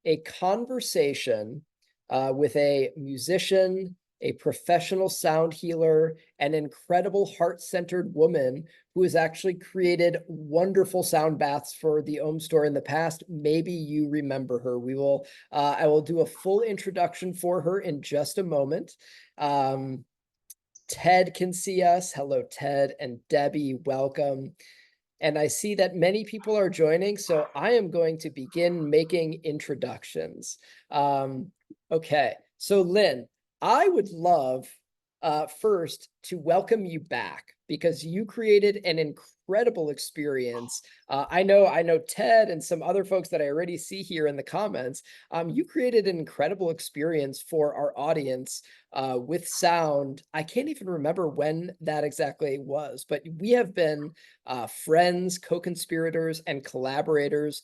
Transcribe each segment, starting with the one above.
a conversation with a musician, a professional sound healer, an incredible heart-centered woman who has actually created wonderful sound baths for the Ohm Store in the past. Maybe you remember her. I will do a full introduction for her in just a moment. Ted can see us. Hello, Ted and Debbie, welcome. And I see that many people are joining, so I am going to begin making introductions. Okay, so Lynn, I would love first to welcome you back because you created an incredible experience. I know Ted and some other folks that I already see here in the comments. You created an incredible experience for our audience with sound. I can't even remember when that exactly was, but we have been friends, co-conspirators, and collaborators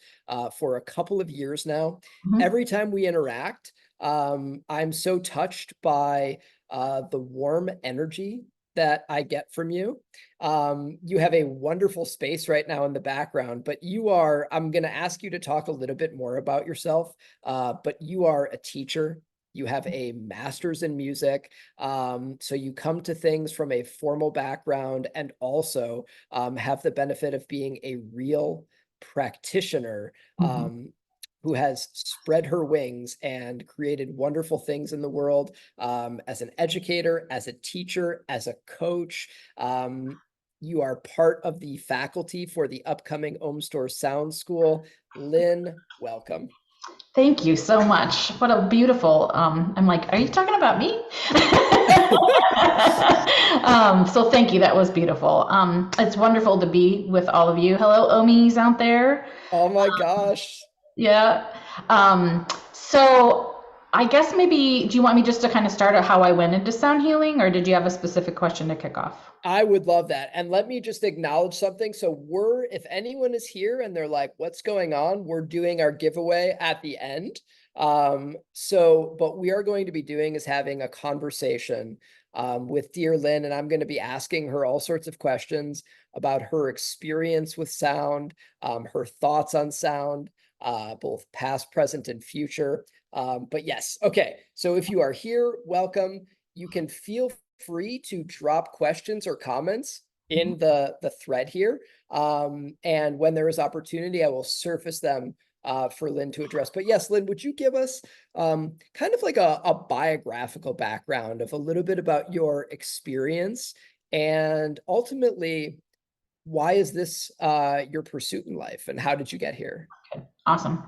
for a couple of years now. Mhm. Every time we interact, I'm so touched by the warm energy that I get from you. You have a wonderful space right now in the background, but I'm going to ask you to talk a little bit more about yourself, but you are a teacher. You have a master's in music. So you come to things from a formal background and also have the benefit of being a real practitioner Mhm. who has spread her wings and created wonderful things in the world as an educator, as a teacher, as a coach. You are part of the faculty for the upcoming Ohm Store Sound School. Lynn, welcome. Thank you so much. What a beautiful, I'm like, are you talking about me? So thank you. That was beautiful. It's wonderful to be with all of you. Hello, Omis out there. Oh my gosh. Yeah. So I guess maybe, do you want me just to kind of start out how I went into sound healing, or did you have a specific question to kick off? I would love that. And let me just acknowledge something. So if anyone is here and they're like, what's going on? We're doing our giveaway at the end. But we are going to be doing is having a conversation with dear Lynn, and I'm going to be asking her all sorts of questions about her experience with sound, her thoughts on sound, both past, present, and future. But yes, okay. So if you are here, welcome. You can feel free to drop questions or comments in the thread here. And when there is opportunity, I will surface them for Lynn to address. But yes, Lynn, would you give us kind of like a biographical background of a little bit about your experience and ultimately why is this your pursuit in life and how did you get here? Okay, awesome.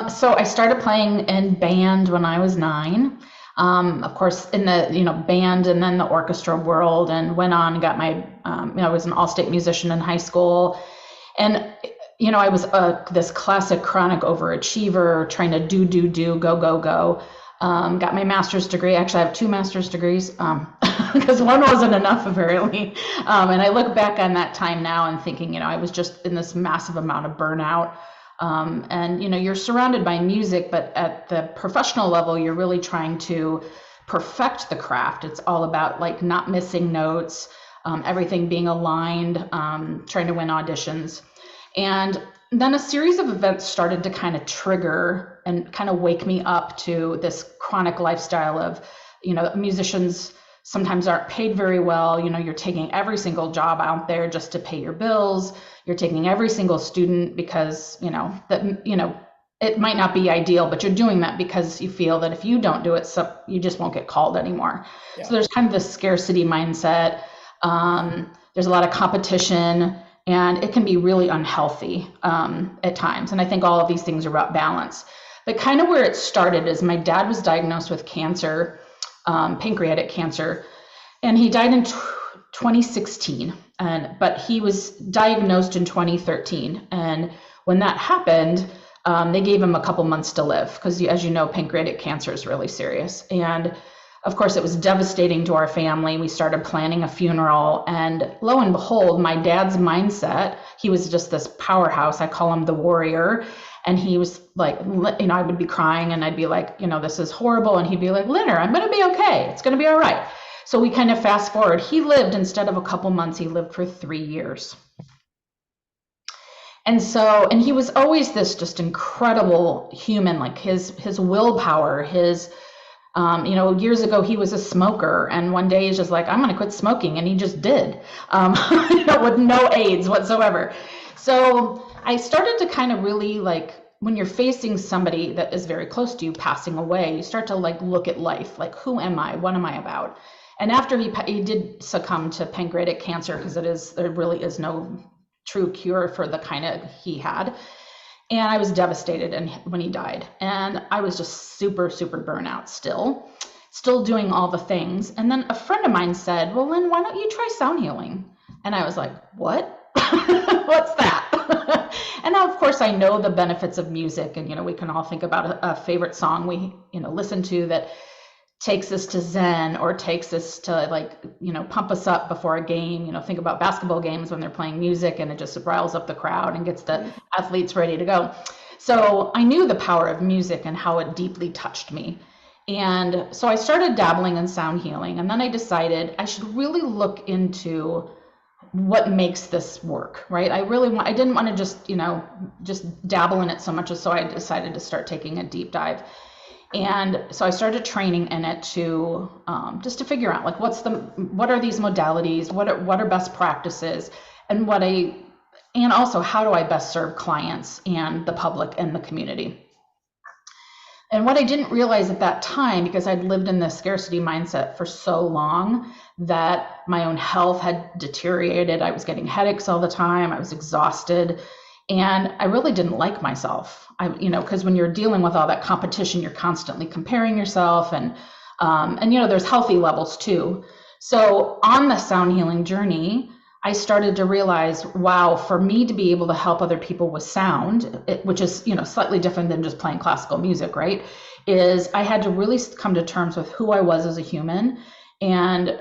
So I started playing in band when I was 9. Of course, in the band and then the orchestra world, and went on and got my I was an all-state musician in high school, and I was this classic chronic overachiever, trying to do, go. Got my master's degree. Actually, I have 2 master's degrees because one wasn't enough apparently. And I look back on that time now and thinking, I was just in this massive amount of burnout. And you're surrounded by music, but at the professional level, you're really trying to perfect the craft. It's all about like not missing notes, everything being aligned, trying to win auditions. And then a series of events started to kind of trigger and kind of wake me up to this chronic lifestyle of, musicians sometimes aren't paid very well. You're taking every single job out there just to pay your bills. You're taking every single student because, it might not be ideal, but you're doing that because you feel that if you don't do it, so you just won't get called anymore. Yeah. So there's kind of this scarcity mindset. There's a lot of competition, and it can be really unhealthy at times. And I think all of these things are about balance. But kind of where it started is my dad was diagnosed with cancer, pancreatic cancer, and he died in 2016. But he was diagnosed in 2013. And when that happened, they gave him a couple months to live because, as you know, pancreatic cancer is really serious. And of course, it was devastating to our family. We started planning a funeral, and lo and behold, my dad's mindset, he was just this powerhouse. I call him the warrior. And he was like, I would be crying and I'd be like, this is horrible. And he'd be like, Linner, I'm going to be okay. It's going to be all right. So we kind of fast forward. He lived, instead of a couple months, he lived for 3 years. And so, and he was always this just incredible human, like his willpower, his years ago he was a smoker, and one day he's just like, I'm going to quit smoking, and he just did, with no aids whatsoever. So I started to kind of really like, when you're facing somebody that is very close to you passing away, you start to like look at life, like who am I, what am I about? And after he did succumb to pancreatic cancer, because there really is no true cure for the kind of he had. And I was devastated when he died. And I was just super, super burnout still doing all the things. And then a friend of mine said, well, Lynn, why don't you try sound healing? And I was like, what? What's that? And now, of course, I know the benefits of music. And, we can all think about a favorite song we, listen to that takes us to Zen, or takes us to pump us up before a game. Think about basketball games when they're playing music and it just riles up the crowd and gets the athletes ready to go. So I knew the power of music and how it deeply touched me. And so I started dabbling in sound healing, and then I decided I should really look into what makes this work, right? I didn't want to just dabble in it so much, so I decided to start taking a deep dive. And so I started training in it to just to figure out like what are these modalities, what are best practices, and also how do I best serve clients and the public and the community. And what I didn't realize at that time, because I'd lived in this scarcity mindset for so long, that my own health had deteriorated. I was getting headaches all the time. I was exhausted. And I really didn't like myself. Because when you're dealing with all that competition, you're constantly comparing yourself, and there's healthy levels too. So on the sound healing journey, I started to realize, wow, for me to be able to help other people with sound, which is, slightly different than just playing classical music, right? Is I had to really come to terms with who I was as a human, and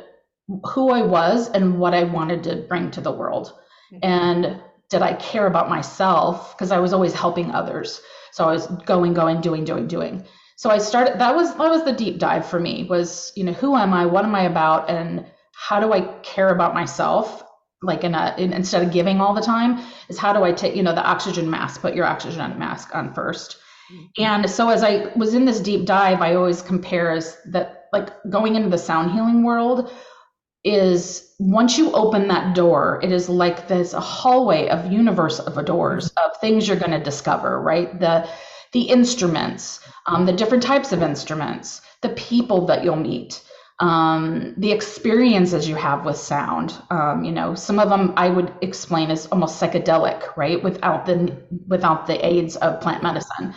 who I was and what I wanted to bring to the world. And did I care about myself? Because I was always helping others. So I was going, doing. So I started, that was the deep dive for me, was, who am I? What am I about? And how do I care about myself? Like instead of giving all the time, is how do I take, the oxygen mask, put your oxygen mask on first. And so as I was in this deep dive, I always compare as that, like going into the sound healing world is, once you open that door, it is like there's a hallway of universe of doors of things you're going to discover, right? The instruments, the different types of instruments, the people that you'll meet, the experiences you have with sound. Some of them I would explain as almost psychedelic, right? Without the aids of plant medicine.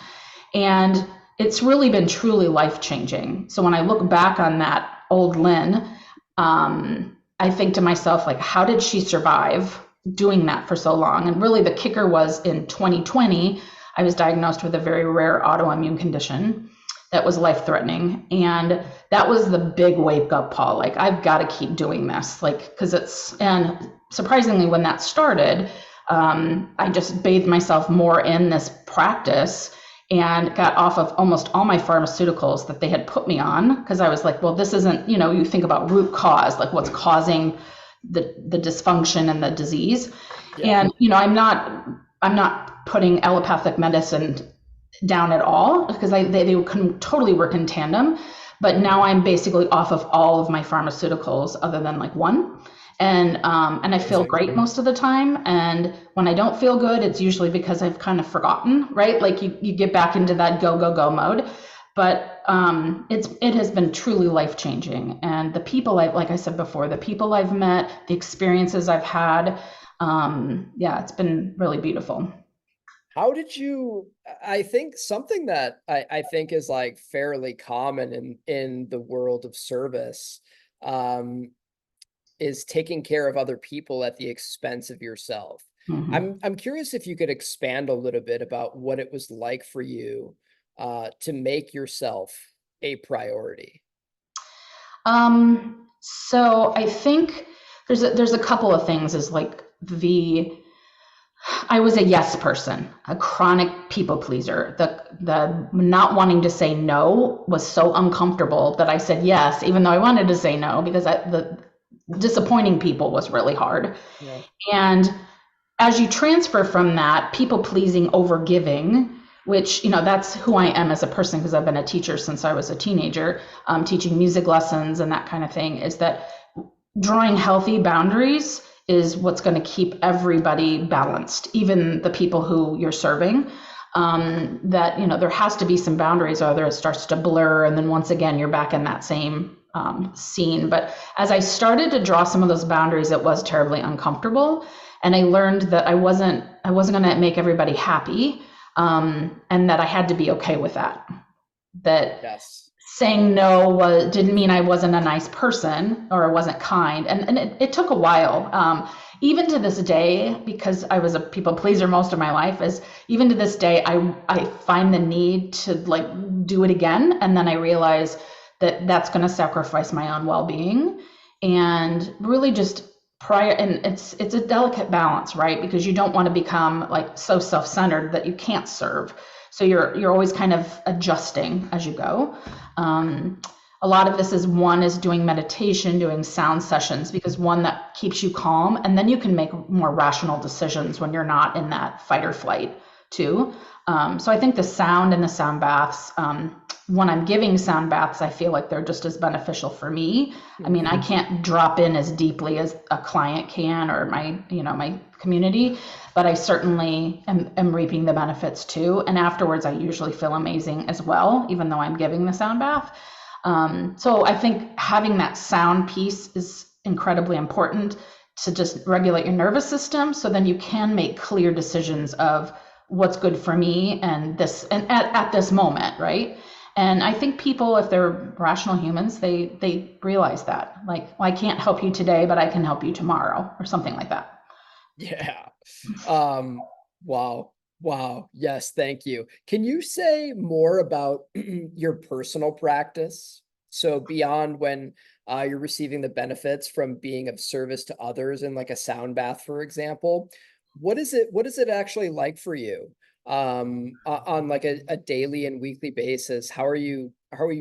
And it's really been truly life-changing. So when I look back on that old Lynn, I think to myself, like, how did she survive doing that for so long? And really the kicker was, in 2020, I was diagnosed with a very rare autoimmune condition that was life-threatening. And that was the big wake up call. Like, I've got to keep doing this, and surprisingly, when that started, I just bathed myself more in this practice and got off of almost all my pharmaceuticals that they had put me on, because I was like, well, this isn't, you think about root cause, like what's causing the dysfunction and the disease. Yeah. And, I'm not putting allopathic medicine down at all, because they totally work in tandem. But now I'm basically off of all of my pharmaceuticals other than like one. And I feel great most of the time. And when I don't feel good, it's usually because I've kind of forgotten, right? Like you get back into that go mode. But it has been truly life-changing. And the people like I said before, the people I've met, the experiences I've had, it's been really beautiful. How did you, I think something that I think is like fairly common in the world of service, is taking care of other people at the expense of yourself. I'm curious if you could expand a little bit about what it was like for you to make yourself a priority. So I think there's a couple of things. Is like I was a yes person, a chronic people pleaser. The not wanting to say no was so uncomfortable that I said yes, even though I wanted to say no, because the disappointing people was really hard. Yeah. And as you transfer from that people pleasing, over giving, which, that's who I am as a person, because I've been a teacher since I was a teenager, teaching music lessons and that kind of thing, is that drawing healthy boundaries is what's going to keep everybody balanced, even the people who you're serving. That, there has to be some boundaries, or other it starts to blur. And then once again, you're back in that same scene. But as I started to draw some of those boundaries, it was terribly uncomfortable. And I learned that I wasn't going to make everybody happy. And that I had to be okay with that. That Yes. saying no didn't mean I wasn't a nice person or I wasn't kind. And it took a while. Even to this day, because I was a people pleaser most of my life, is even to this day, I find the need to like do it again. And then I realize that that's going to sacrifice my own well-being, and really just and it's a delicate balance, right? Because you don't want to become like so self-centered that you can't serve. So you're always kind of adjusting as you go. A lot of this is doing meditation, doing sound sessions, because one, that keeps you calm, and then you can make more rational decisions when you're not in that fight or flight too. So I think the sound and the sound baths, when I'm giving sound baths, I feel like they're just as beneficial for me. I mean, I can't drop in as deeply as a client can, or my community, but I certainly am reaping the benefits too. And afterwards, I usually feel amazing as well, even though I'm giving the sound bath. So I think having that sound piece is incredibly important to just regulate your nervous system, so then you can make clear decisions of what's good for me and at this moment, right? And I think people, if they're rational humans, they realize that, like, well, I can't help you today, but I can help you tomorrow, or something like that. Yeah. Wow. Wow. Yes, thank you. Can you say more about your personal practice? So beyond when you're receiving the benefits from being of service to others in like a sound bath, for example, what is it actually like for you on like a daily and weekly basis? How are you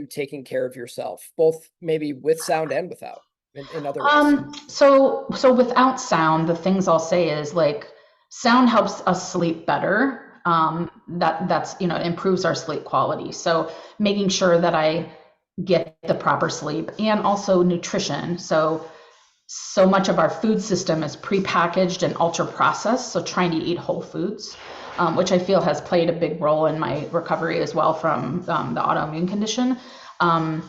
taking care of yourself, both maybe with sound and without, in other ways? So without sound, the things I'll say is like sound helps us sleep better. That's it improves our sleep quality. So making sure that I get the proper sleep, and also nutrition. So much of our food system is prepackaged and ultra processed. So trying to eat whole foods, which I feel has played a big role in my recovery as well from the autoimmune condition. And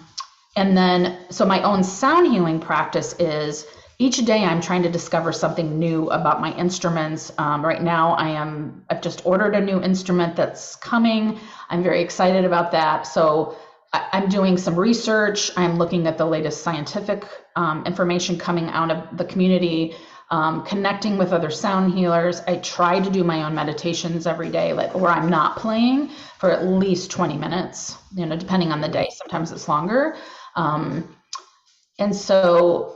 then, so my own sound healing practice is each day I'm trying to discover something new about my instruments. Right now I've just ordered a new instrument that's coming. I'm very excited about that. So I'm doing some research. I'm looking at the latest scientific information coming out of the community, connecting with other sound healers. I try to do my own meditations every day, where I'm not playing, for at least 20 minutes, depending on the day. Sometimes it's longer. And so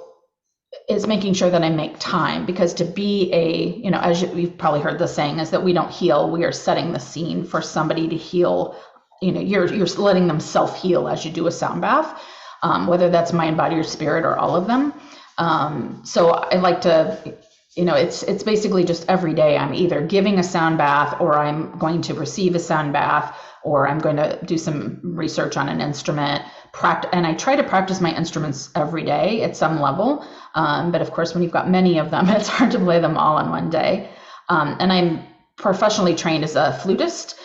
it's making sure that I make time, because to be as you've probably heard the saying, is that we don't heal, we are setting the scene for somebody to heal. You're letting them self-heal as you do a sound bath, whether that's mind, body, or spirit, or all of them. So I like to, it's basically just every day I'm either giving a sound bath, or I'm going to receive a sound bath, or I'm going to do some research on an instrument. And I try to practice my instruments every day at some level. But of course, when you've got many of them, it's hard to play them all in one day. And I'm professionally trained as a flutist.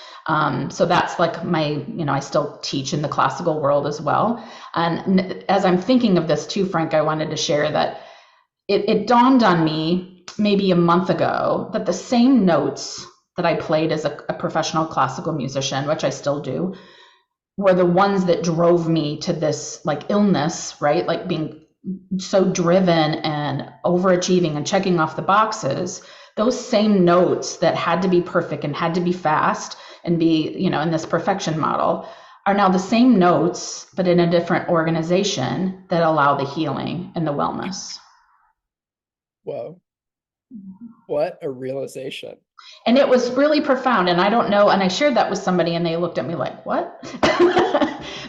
So that's like I still teach in the classical world as well. And as I'm thinking of this too, Frank, I wanted to share that it dawned on me maybe a month ago that the same notes that I played as a professional classical musician, which I still do, were the ones that drove me to this like illness, right? Like being so driven and overachieving and checking off the boxes. Those same notes that had to be perfect and had to be fast and be, in this perfection model, are now the same notes, but in a different organization, that allow the healing and the wellness. Whoa, what a realization. And it was really profound. And I don't know, and I shared that with somebody and they looked at me like, what?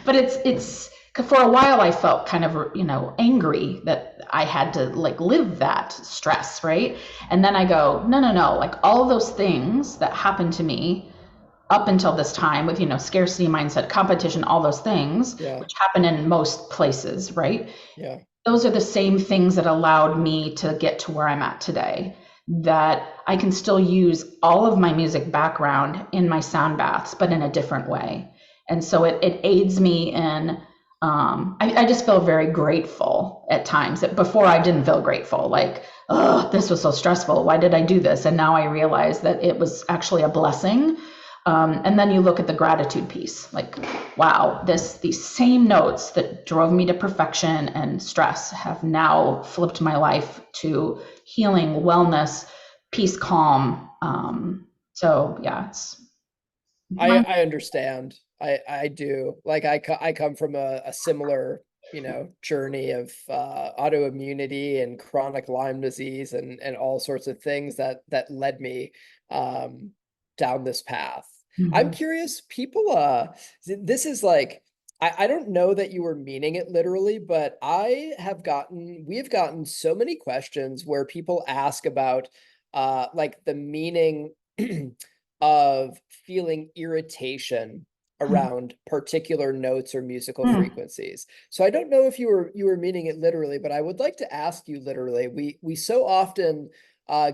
But it's for a while I felt kind of, angry that I had to like live that stress, right? And then I go, no, no, no, like all of those things that happened to me up until this time with, scarcity mindset, competition, all those things, Yeah. which happen in most places, right? Yeah. Those are the same things that allowed me to get to where I'm at today. That I can still use all of my music background in my sound baths, but in a different way. And so it aids me in, I just feel very grateful at times. That before I didn't feel grateful, like, oh, this was so stressful. Why did I do this? And now I realize that it was actually a blessing. And then you look at the gratitude piece, like, wow, these same notes that drove me to perfection and stress have now flipped my life to healing, wellness, peace, calm. So yeah, it's my, I understand. I do. Like I come from a similar, journey of autoimmunity and chronic Lyme disease and all sorts of things that led me um down this path. I'm Mhm. curious, people this is like I don't know that you were meaning it literally, but we have gotten so many questions where people ask about like the meaning of feeling irritation around particular notes or musical Mm. frequencies. So I don't know if you were meaning it literally, but I would like to ask you literally. We so often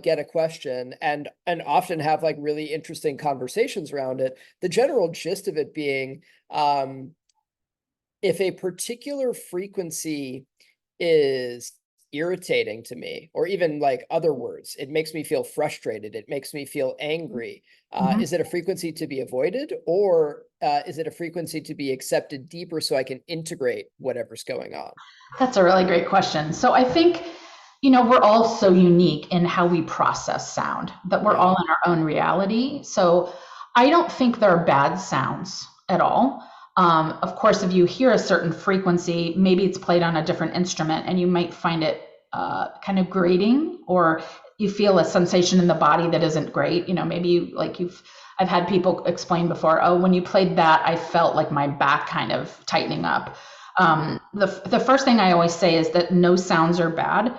get a question and often have like really interesting conversations around it. The general gist of it being, if a particular frequency is irritating to me, or even like other words, it makes me feel frustrated, it makes me feel angry. Mhm. Is it a frequency to be avoided, or is it a frequency to be accepted deeper so I can integrate whatever's going on? That's a really great question. So I think, we're all so unique in how we process sound, that we're Yeah. all in our own reality. So I don't think there are bad sounds at all. Of course, if you hear a certain frequency, maybe it's played on a different instrument and you might find it kind of grating, or you feel a sensation in the body that isn't great. Maybe I've had people explain before, oh, when you played that, I felt like my back kind of tightening up. Hmm. The first thing I always say is that no sounds are bad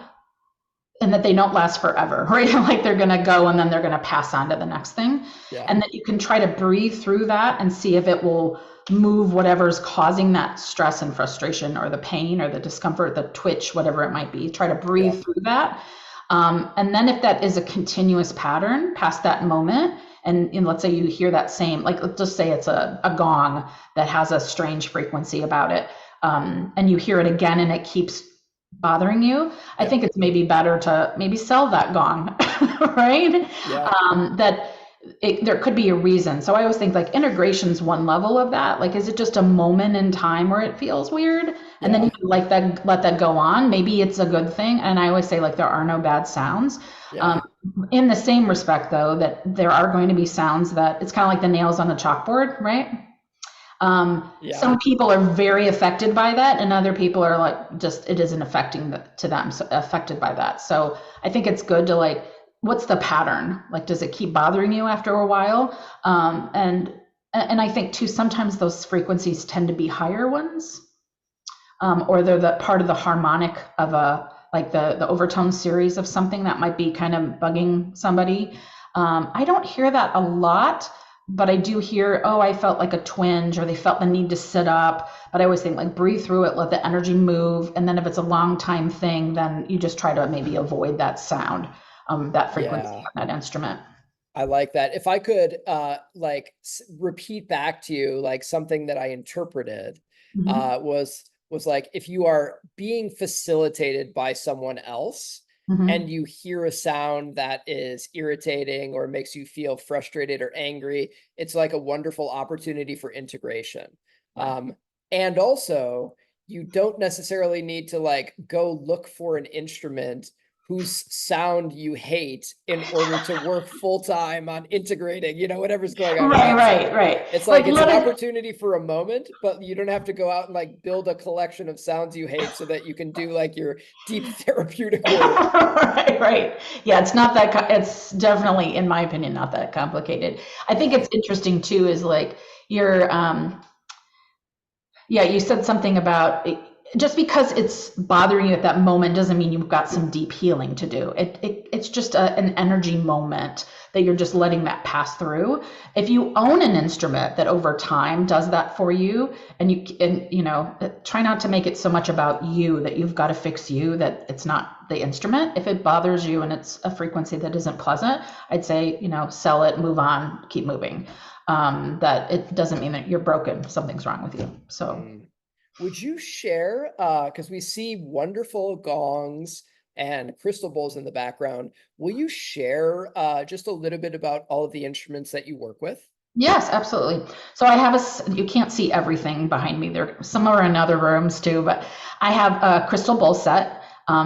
and that they don't last forever, right? Like they're going to go and then they're going to pass on to the next thing. Yeah. And that you can try to breathe through that and see if it will move whatever's causing that stress and frustration or the pain or the discomfort, the twitch, whatever it might be. Try to Yeah. breathe through that. And then if that is a continuous pattern past that moment, and let's say you hear that same, like let's just say it's a gong that has a strange frequency about it, and you hear it again and it keeps bothering you, I Yeah. think it's maybe better to maybe sell that gong, right? Yeah. That there could be a reason. So I always think like integration's one level of that. Like, is it just a moment in time where it feels weird? And then you Yeah. can like that, let that go on. Maybe it's a good thing. And I always say like there are no bad sounds. Yeah. Um, in the same respect though, that there are going to be sounds that it's kind of like the nails on the chalkboard, right? Yeah. Some people are very affected by that, and other people are like, just it isn't to them, so affected by that. So I think it's good to like, what's the pattern? Like, does it keep bothering you after a while? And I think too, sometimes those frequencies tend to be higher ones, or they're the part of the harmonic of a like the overtone series of something that might be kind of bugging somebody. I don't hear that a lot, but I do hear, oh, I felt like a twinge, or they felt the need to sit up. But I always think like breathe through it, let the energy move, and then if it's a long time thing, then you just try to maybe avoid that sound, that frequency Yeah. on that instrument. I like that. If I could like repeat back to you like something that I interpreted Mm-hmm. was like, if you are being facilitated by someone else Mm-hmm. and you hear a sound that is irritating or makes you feel frustrated or angry, it's like a wonderful opportunity for integration. Right. Um, and also, you don't necessarily need to like go look for an instrument whose sound you hate in order to work full time on integrating, whatever's going on with Right, that right, sound. right. It's Like like it's an let it. opportunity for a moment, but you don't have to go out and like build a collection of sounds you hate so that you can do like your deep therapeutic work. Right, right. Yeah, it's not that, it's definitely, in my opinion, not that complicated. I think Yeah. it's interesting too, is like your, Yeah, you said something about just because it's bothering you at that moment doesn't mean you've got some deep healing to do. It's just an energy moment that you're just letting that pass through. If you own an instrument that over time does that for you, try not to make it so much about you that you've got to fix you, that it's not the instrument. If it bothers you and it's a frequency that isn't pleasant, I'd say, sell it, move on, keep moving. That it doesn't mean that you're broken, something's wrong with you. So Mm. Would you share, because we see wonderful gongs and crystal bowls in the background, will you share just a little bit about all of the instruments that you work with? yes, absolutely. So I have you can't see everything behind me. There, some are in other rooms too, but I have a crystal bowl set.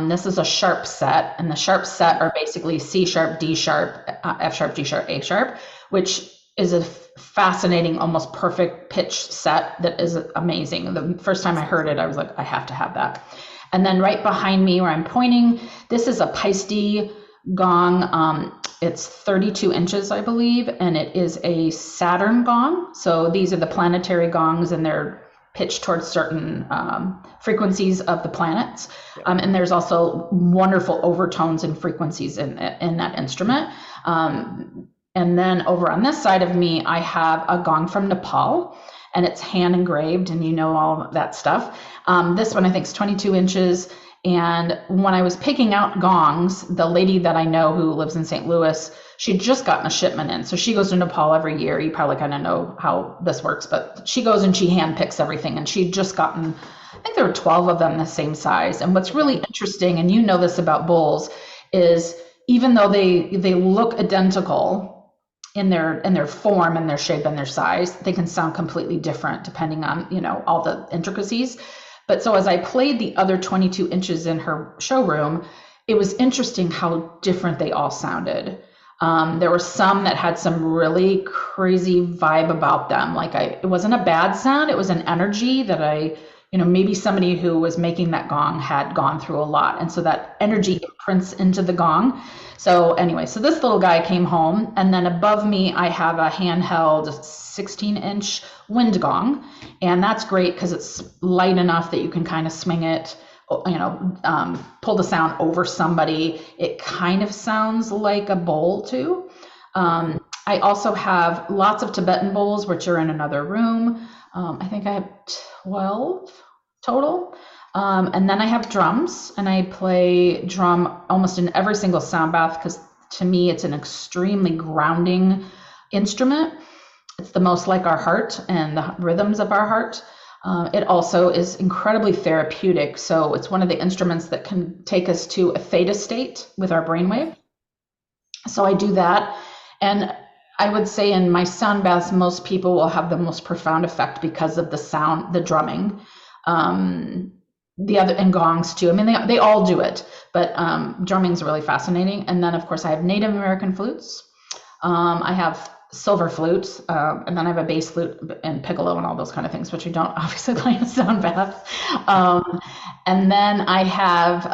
This is a sharp set, and the sharp set are basically C sharp, D sharp, F sharp, G sharp, A sharp, which is a fascinating, almost perfect pitch set that is amazing. The first time I heard it, I was like, I have to have that. And then right behind me where I'm pointing, this is a Paiste gong. It's 32 inches, I believe, and it is a Saturn gong. So these are the planetary gongs, and they're pitched towards certain frequencies of the planets. And there's also wonderful overtones and frequencies in that instrument. And then over on this side of me, I have a gong from Nepal, and it's hand engraved, and all of that stuff. This one I think is 22 inches. And when I was picking out gongs, the lady that I know who lives in St. Louis, she'd just gotten a shipment in. So she goes to Nepal every year. You probably kind of know how this works, but she goes and she hand picks everything. And she'd just gotten, I think there were 12 of them the same size. And what's really interesting, and this about bowls, is even though they look identical in their form and their shape and their size, they can sound completely different depending on, all the intricacies. But so as I played the other 22 inches in her showroom, it was interesting how different they all sounded. There were some that had some really crazy vibe about them. It wasn't a bad sound. It was an energy that maybe somebody who was making that gong had gone through a lot. And so that energy imprints into the gong. So anyway, so this little guy came home, and then above me, I have a handheld 16-inch wind gong. And that's great because it's light enough that you can kind of swing it, pull the sound over somebody. It kind of sounds like a bowl too. I also have lots of Tibetan bowls, which are in another room. I think I have 12 total. And then I have drums, and I play drum almost in every single sound bath because to me it's an extremely grounding instrument. It's the most like our heart and the rhythms of our heart. It also is incredibly therapeutic. So it's one of the instruments that can take us to a theta state with our brainwave. So I do that. And I would say in my sound baths, most people will have the most profound effect because of the sound, the drumming. The other, and gongs too. I mean, they all do it, but drumming is really fascinating. And then of course I have Native American flutes. I have silver flutes, and then I have a bass flute and piccolo and all those kind of things, which we don't obviously play in a sound bath. And then I have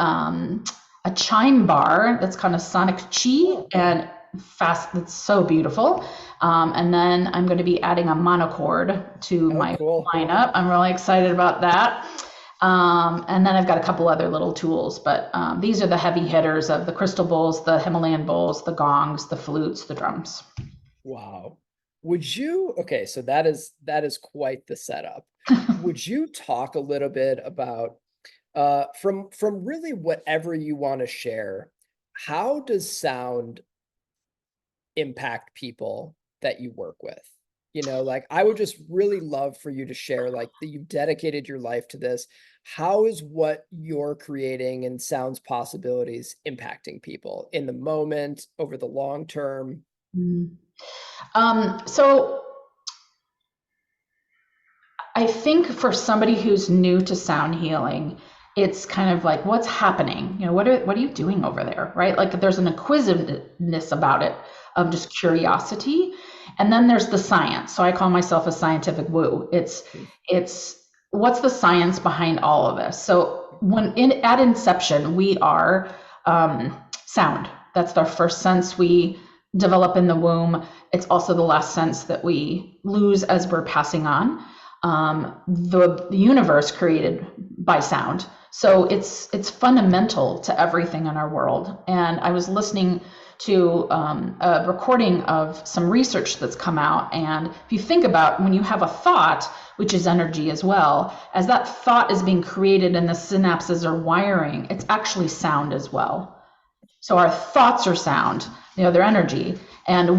a chime bar that's kind of sonic chi and fast. It's so beautiful. And then I'm going to be adding a monochord to my lineup. I'm really excited about that. And then I've got a couple other little tools, but these are the heavy hitters of the crystal bowls, the Himalayan bowls, the gongs, the flutes, the drums. Wow. Okay, so that is quite the setup. Would you talk a little bit about from really whatever you want to share, how does sound impact people that you work with? I would just really love for you to share that you've dedicated your life to this. How is what you're creating and sounds possibilities impacting people in the moment, over the long term? So I think for somebody who's new to sound healing, it's kind of like, what's happening? What are you doing over there, right? There's an inquisitiveness about it, of just curiosity. And then there's the science. So I call myself a scientific woo. It's what's the science behind all of this? So at inception, we are sound. That's our first sense we develop in the womb. It's also the last sense that we lose as we're passing on. the universe created by sound. So it's fundamental to everything in our world. And I was listening to a recording of some research that's come out. And if you think about when you have a thought, which is energy as well, as that thought is being created and the synapses are wiring, it's actually sound as well. So our thoughts are sound, they're energy. And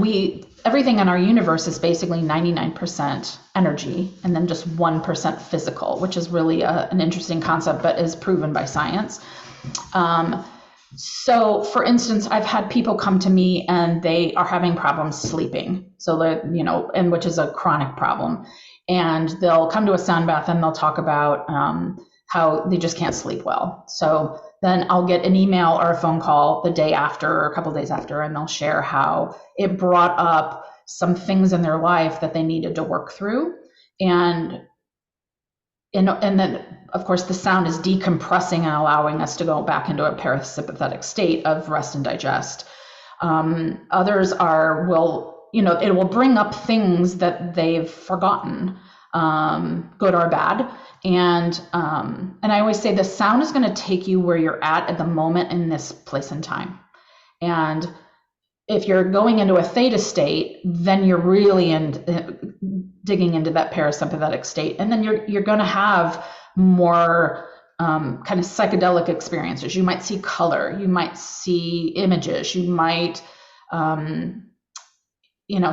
everything in our universe is basically 99% energy and then just 1% physical, which is really an interesting concept, but is proven by science. So for instance, I've had people come to me and they are having problems sleeping. So and which is a chronic problem. And they'll come to a sound bath and they'll talk about how they just can't sleep well. So then I'll get an email or a phone call the day after or a couple of days after, and they'll share how it brought up some things in their life that they needed to work through. And then, of course, the sound is decompressing and allowing us to go back into a parasympathetic state of rest and digest. Others it will bring up things that they've forgotten, good or bad. And I always say the sound is going to take you where you're at the moment in this place and time. And if you're going into a theta state, then you're really digging into that parasympathetic state. And then you're going to have more kind of psychedelic experiences. You might see color, you might see images, you might,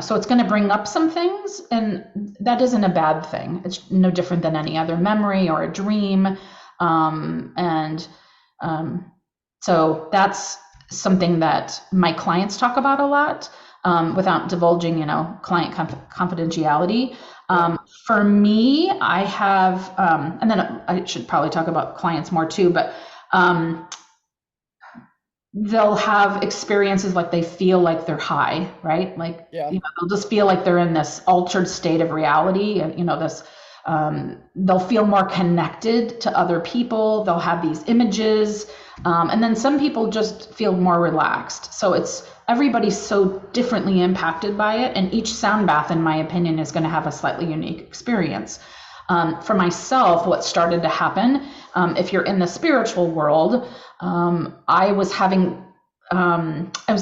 so it's going to bring up some things, and that isn't a bad thing. It's no different than any other memory or a dream. So that's something that my clients talk about a lot, without divulging, client confidentiality. For me, I have, and then I should probably talk about clients more too, but they'll have experiences like they feel like they're high, right? Like, they'll just feel like they're in this altered state of reality, and they'll feel more connected to other people. They'll have these images, and then some people just feel more relaxed. So everybody's so differently impacted by it, and each sound bath, in my opinion, is going to have a slightly unique experience. For myself, what started to happen, if you're in the spiritual world, I was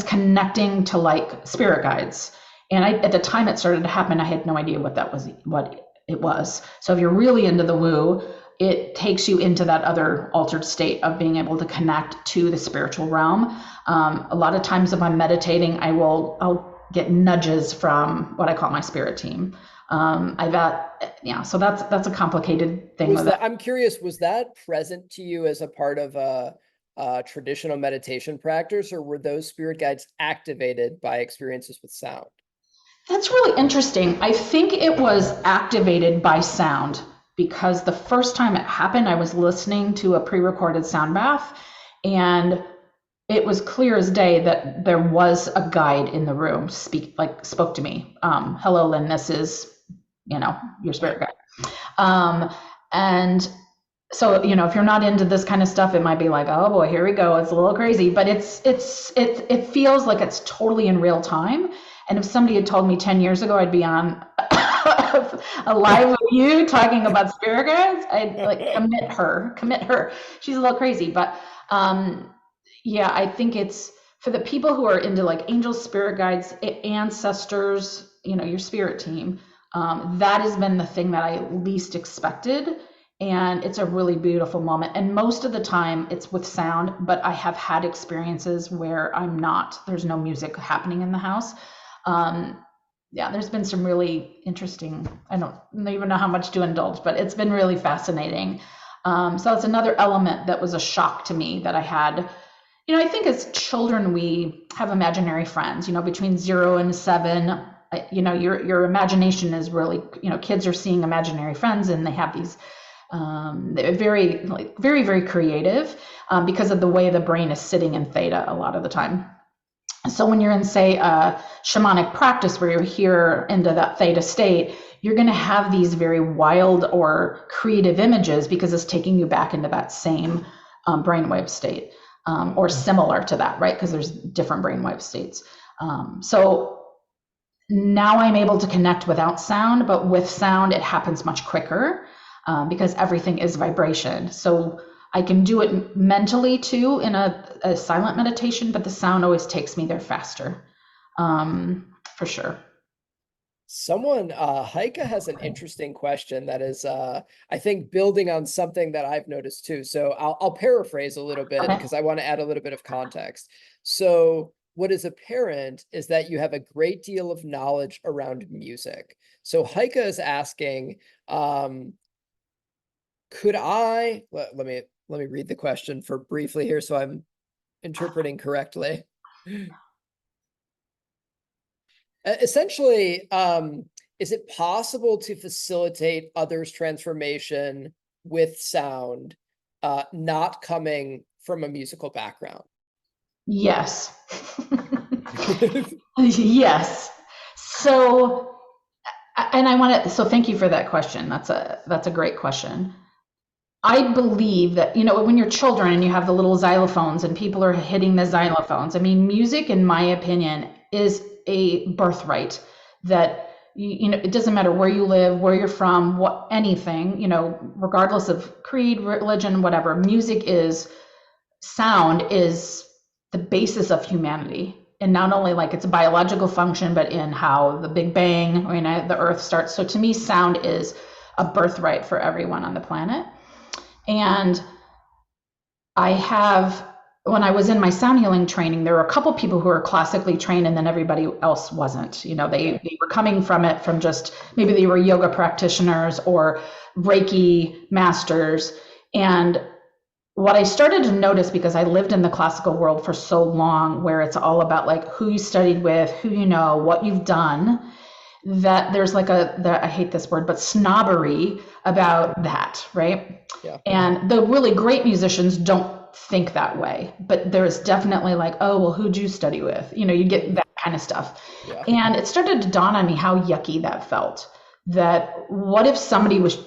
connecting to like spirit guides. And at the time it started to happen, I had no idea what it was. So if you're really into the woo, it takes you into that other altered state of being able to connect to the spiritual realm. A lot of times if I'm meditating, I'll get nudges from what I call my spirit team. So that's a complicated thing. I'm curious, was that present to you as a part of a traditional meditation practice, or were those spirit guides activated by experiences with sound? That's really interesting. I think it was activated by sound, because the first time it happened, I was listening to a pre-recorded sound bath, and it was clear as day that there was a guide in the room spoke to me. Hello, Lynn, this is, your spirit guide. And so, if you're not into this kind of stuff, it might be like, oh boy, here we go. It's a little crazy, but it feels like it's totally in real time. And if somebody had told me 10 years ago, I'd be on a live with you talking about spirit guides, I'd like commit her. She's a little crazy, but I think it's for the people who are into like angels, spirit guides, ancestors, your spirit team. That has been the thing that I least expected. And it's a really beautiful moment. And most of the time it's with sound, but I have had experiences where there's no music happening in the house. There's been some really interesting, I don't even know how much to indulge, but it's been really fascinating. So it's another element that was a shock to me that I had. I think as children, we have imaginary friends, between 0 and 7, your imagination is really, kids are seeing imaginary friends, and they have these, they're very, very, very creative, because of the way the brain is sitting in theta a lot of the time. So when you're in, say, a shamanic practice where you're here into that theta state, you're going to have these very wild or creative images, because it's taking you back into that same brainwave state, or similar to that, right? Because there's different brainwave states. So now I'm able to connect without sound, but with sound, it happens much quicker because everything is vibration. So I can do it mentally too in a silent meditation, but the sound always takes me there faster, for sure. Someone, Heike has an interesting question that is, I think building on something that I've noticed too. So I'll paraphrase a little bit Okay. because I want to add a little bit of context. So what is apparent is that you have a great deal of knowledge around music. So Heike is asking, could I, let me read the question for briefly here so I'm interpreting correctly. Essentially, is it possible to facilitate others' transformation with sound, not coming from a musical background? Yes. Yes. So, and I want to, so thank you for that question. That's a great question. I believe that, when you're children and you have the little xylophones and people are hitting the Mhm. xylophones, I mean, music, in my opinion, is a birthright that, it doesn't matter where you live, where you're from, what, anything, regardless of creed, religion, whatever, sound is the basis of humanity. And not only like its biological function, but in how the Big Bang, the Earth starts. So to me, sound is a birthright for everyone on the planet. And when I was in my sound healing training, there were a couple people who were classically trained and then everybody else wasn't. Okay. They were coming from it from just, maybe they were yoga practitioners or Reiki masters. And what I started to notice, because I lived in the classical world for so long, where it's all about like who you studied with, who you know, what you've done, that there's like I hate this word, but snobbery about that, right? Yeah. And the really great musicians don't think that way, but there's definitely like, oh, well, who'd you study with? You get Mhm. that kind of stuff. Yeah. And it started to dawn on me how yucky that felt. That what if somebody was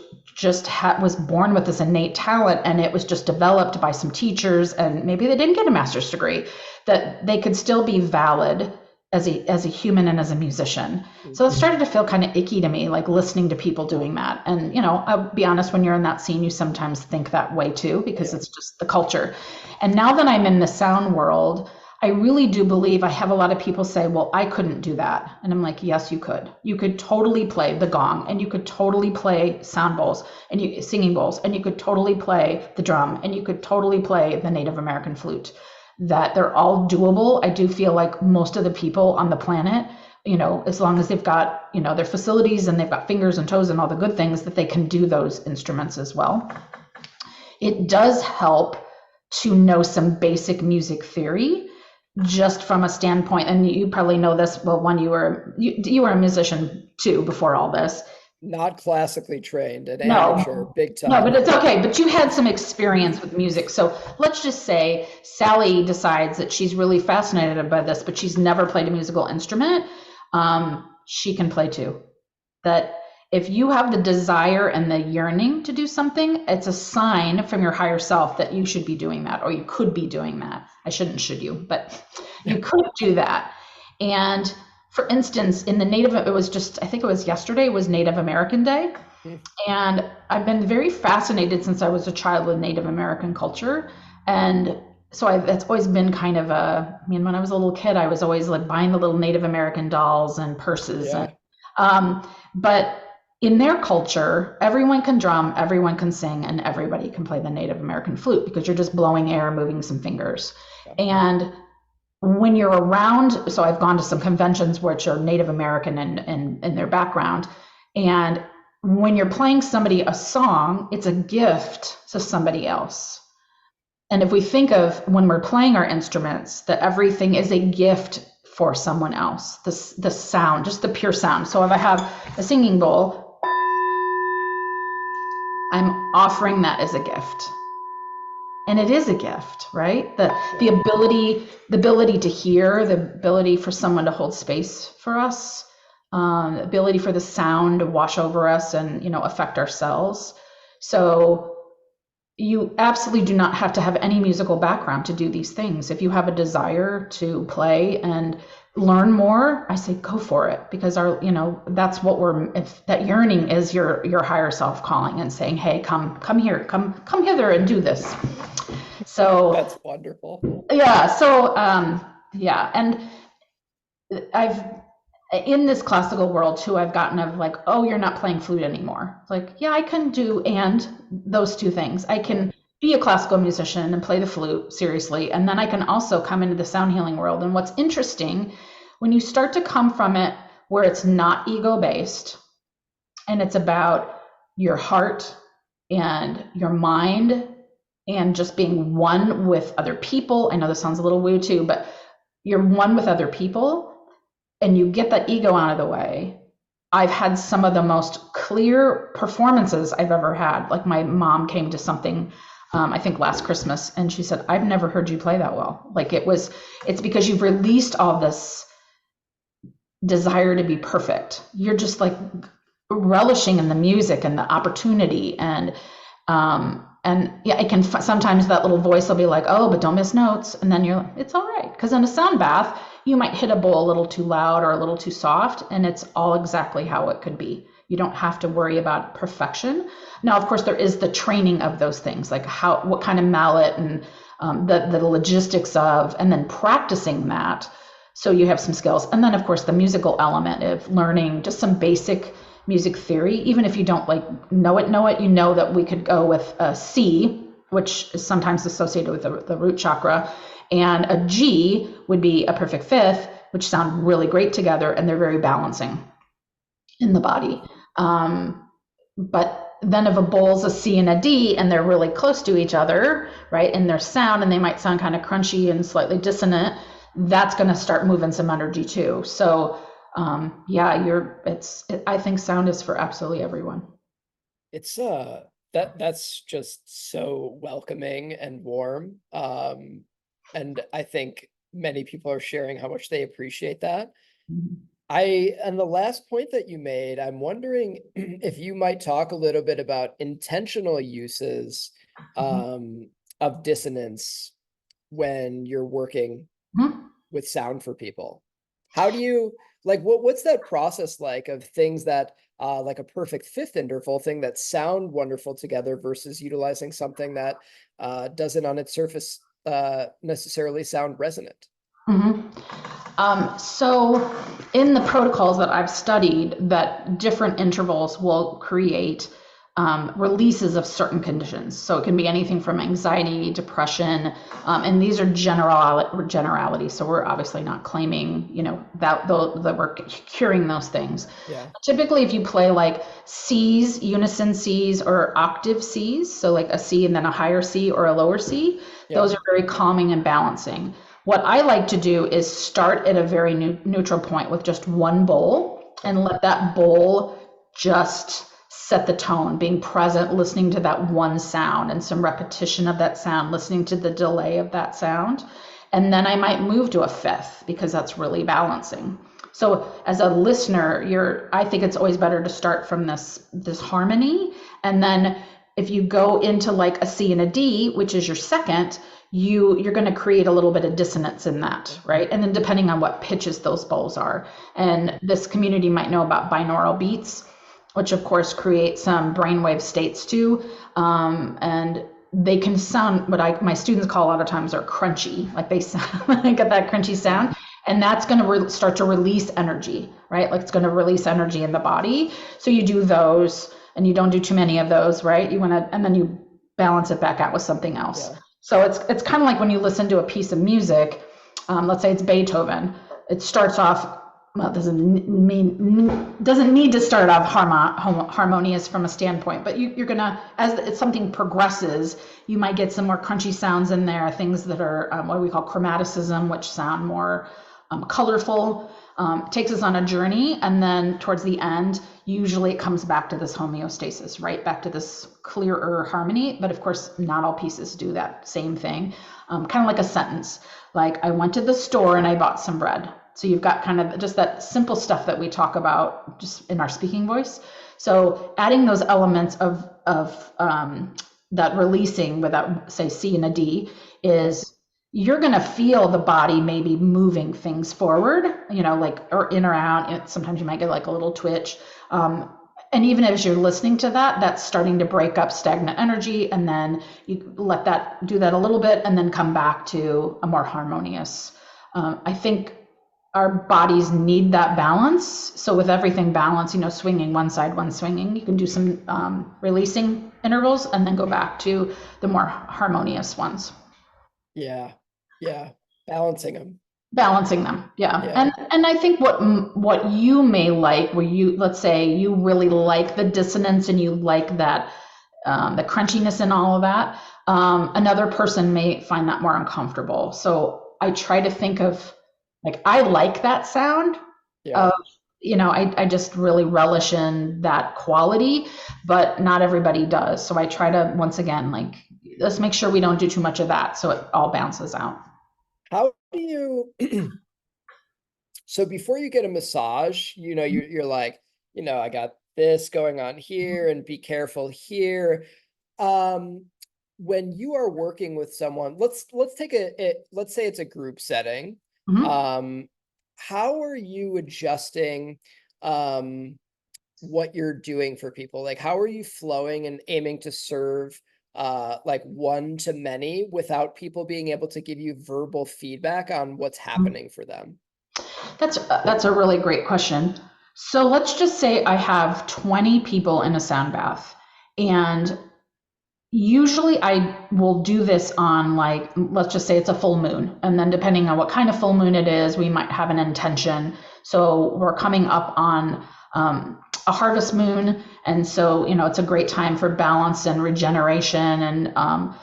born with this innate talent and it was just developed by some teachers and maybe they didn't get a master's degree, that they could still be valid as a human and as a musician. So it Mhm. started to feel kind of icky to me, like listening to people doing that. And, I'll be honest, when you're in that scene, you sometimes think that way too, because Yeah. it's just the culture. And now that I'm in the sound world, I really do believe I have a lot of people say, well, I couldn't do that. And I'm like, yes, you could. You could totally play the gong and you could totally play sound bowls and singing bowls, and you could totally play the drum and you could totally play the Native American flute. That they're all doable. I do feel like most of the people on the planet, as long as they've got, their facilities and they've got fingers and toes and all the good things, that they can do those instruments as well. It does help to know some basic music theory, just from a standpoint, and you probably know this, well, one, you were a musician too before all this. Not classically trained, an amateur, No, big no, but time. it's okay. But you had some experience with music. So let's just say Sally decides that she's really fascinated by this, but she's never played a musical instrument. She can play too. That if you have the desire and the yearning to do something, it's a sign from your higher self that you should be doing that, or you could be doing that. I shouldn't should you, but you could do that. And for instance, in the Native, it was just, I think it was yesterday, was Native American Day. And I've been very fascinated since I was a child with Native American culture. And so that's always been kind of when I was a little kid, I was always like buying the little Native American dolls and purses. Yeah. But in their culture, everyone can drum, everyone can sing, and everybody can play the Native American flute because you're just blowing air, moving some fingers. Yeah. And when you're around, so I've gone to some conventions which are Native American in their background, and when you're playing somebody a song, it's a gift to somebody else. And if we think of when we're playing our instruments, that everything is a gift for someone else, the sound, just the pure sound. So if I have a singing bowl, I'm offering that as a gift. And it is a gift, right? The Yeah. ability to hear, the ability for someone to hold space for us, the ability for the sound to wash over us and affect our cells. So You absolutely do not have to have any musical background to do these things. If you have a desire to play and learn more, I say go for it, because that's what if that yearning is your higher self calling and saying, hey, come here, come hither and do this. So That's wonderful. yeah, yeah, and I've in this classical world too, I've gotten of like, oh, you're not playing flute anymore. It's like, yeah, I can do and those two things. I Yeah. can be a classical musician and play the flute seriously, and then I can also come into the sound healing world. And what's interesting, when you start to come from it where it's not ego based and it's about your heart and your mind and just being one with other people. I know this sounds a little woo too, but you're one with other people and you get that ego out of the way. I've had some of the most clear performances I've ever had. Like my mom came to something, I think last Christmas, and she said, I've never heard you play that well. Like it's because you've released all this desire to be perfect. You're just like relishing in the music and the opportunity. And yeah, it can sometimes that little voice will be like, oh, but don't miss notes. And then you're like, it's all right. Because in a sound bath, you might hit a bowl a little too loud or a little too soft, and it's all exactly how it could be. You don't have to worry about perfection. Now, of course, there is the training of those things, like what kind of mallet and the logistics of, and then practicing that. So you have some skills. And then, of course, the musical element of learning just some basic music theory. Even if you don't like know it, you know that we could go with a C, which is sometimes associated with the root chakra, and a G would be a perfect fifth, which sound really great together, and they're very balancing in the body. But then if a bowl's a C and a D and they're really close to each other, right, in their sound, and they might sound kind of crunchy and slightly dissonant, that's going to start moving some energy too. So yeah, I think sound is for absolutely everyone. It's that's just so welcoming and warm. And I think many people are sharing how much they appreciate that. Mhm. And the last point that you made, I'm wondering if you might talk a little bit about intentional uses Mhm. um, of dissonance when you're working Mhm. with sound for people. How do you like what's that process like of things that like a perfect fifth interval thing that sound wonderful together versus utilizing something that doesn't on its surface necessarily sound resonant? Mhm. So in the protocols that I've studied, that different intervals will create releases of certain conditions. So it can be anything from anxiety, depression, and these are generalities. So we're obviously not claiming, that we're curing those things. Yeah. Typically, if you play like C's, unison C's, or octave C's, so like a C and then a higher C or a lower C, Yeah. those are very calming and balancing. What I like to do is start at a very neutral point with just one bowl and Okay. let that bowl just set the tone, being present, listening to that one sound and some repetition of that sound, listening to the delay of that sound. And then I might move to a fifth because that's really balancing. So as a listener, I think it's always better to start from this harmony, and then if you go into like a C and a D, which is your second, you're going to create a little bit of dissonance in that, right? And then depending on what pitches those bowls are. And this community might know about binaural beats, which of course create some brainwave states too. And they can sound what my students call a lot of times are crunchy, like they sound get that crunchy Yeah. sound. And that's going to start to release energy, right? Like it's going to release energy in the body. So you do those, and you don't do too many of those, right? You want to, and then you balance it back out with something else. Yeah. So it's kind of like when you listen to a piece of music. Let's say it's Beethoven. It starts off, well, doesn't need to start off harmonious from a standpoint, but you're gonna, as something progresses, you might get some more crunchy sounds in there, things that are what we call chromaticism, which sound more colorful. Takes us on a journey, and then towards the end, usually it comes back to this homeostasis, right back to this clearer harmony. But of course, not all pieces do that same thing. Kind of like a sentence, like I went to the store and I bought some bread. So you've got kind of just that simple stuff that we talk about just in our speaking voice. So adding those elements of that releasing without, say, C and a D, is you're going to feel the body maybe moving things forward, like, or in or out. Sometimes you might get like a little twitch. And even as you're listening to that, that's starting to break up stagnant energy. And then you let that do that a little bit and then come back to a more harmonious. I think our bodies need that balance. So with everything balanced, swinging one side, one swinging, you can do some releasing intervals and then go back to the more harmonious ones. Yeah. Yeah. Balancing them. Balancing them, yeah. Yeah. And I think what you may like, where let's say you really like the dissonance and you like that the crunchiness and all of that, another person may find that more uncomfortable. So I try to think of, like, I like that sound Yeah. of, I just really relish in that quality, but not everybody does. So I try to, once again, like, let's make sure we don't do too much of that so it all bounces out. How do you so before you get a massage, you're like, I got this going on here and be careful here. Um, when you are working with someone, let's take let's say it's a group setting. Mhm. Um, how are you adjusting what you're doing for people? Like, how are you flowing and aiming to serve like one to many without people being able to give you verbal feedback on what's happening for them? That's a really great question. So let's just say I have 20 people in a sound bath, and usually I will do this on, like, let's just say it's a full moon, and then depending on what kind of full moon it is, we might have an intention. So we're coming up on a harvest moon, and so it's a great time for balance and regeneration. And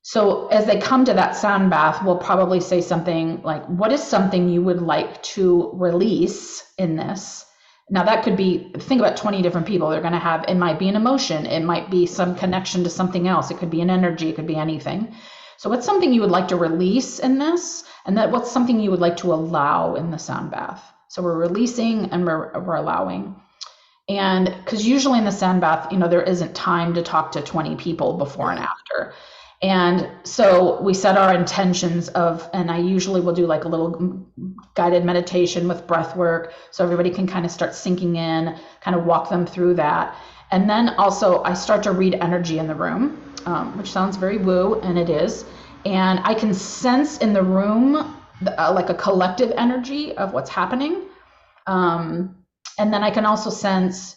so as they come to that sound bath, we'll probably say something like, what is something you would like to release in this? Now that could be, think about 20 different people. They're going to have, it might be an emotion. It might be some connection to something else. It could be an energy. It could be anything. So what's something you would like to release in this? And that what's something you would like to allow in the sound bath? So we're releasing and we're allowing. And because usually in the sound bath, there isn't time to talk to 20 people before and after. And so we set our intentions and I usually will do like a little guided meditation with breath work. So everybody can kind of start sinking in, kind of walk them through that. And then also I start to read energy in the room, which sounds very woo, and it is. And I can sense in the room like a collective energy of what's happening. And then I can also sense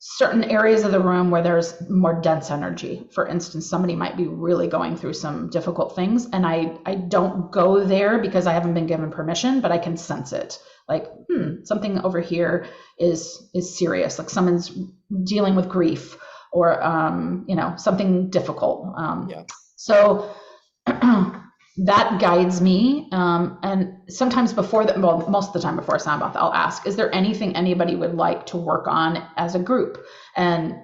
certain areas of the room where there's more dense energy. For instance, somebody might be really going through some difficult things, and I don't go there because I haven't been given permission, but I can sense it. Like, something over here is serious. Like someone's dealing with grief or something difficult. So that guides me. And sometimes before that, well, most of the time before a sound bath, I'll ask, is there anything anybody would like to work on as a group? And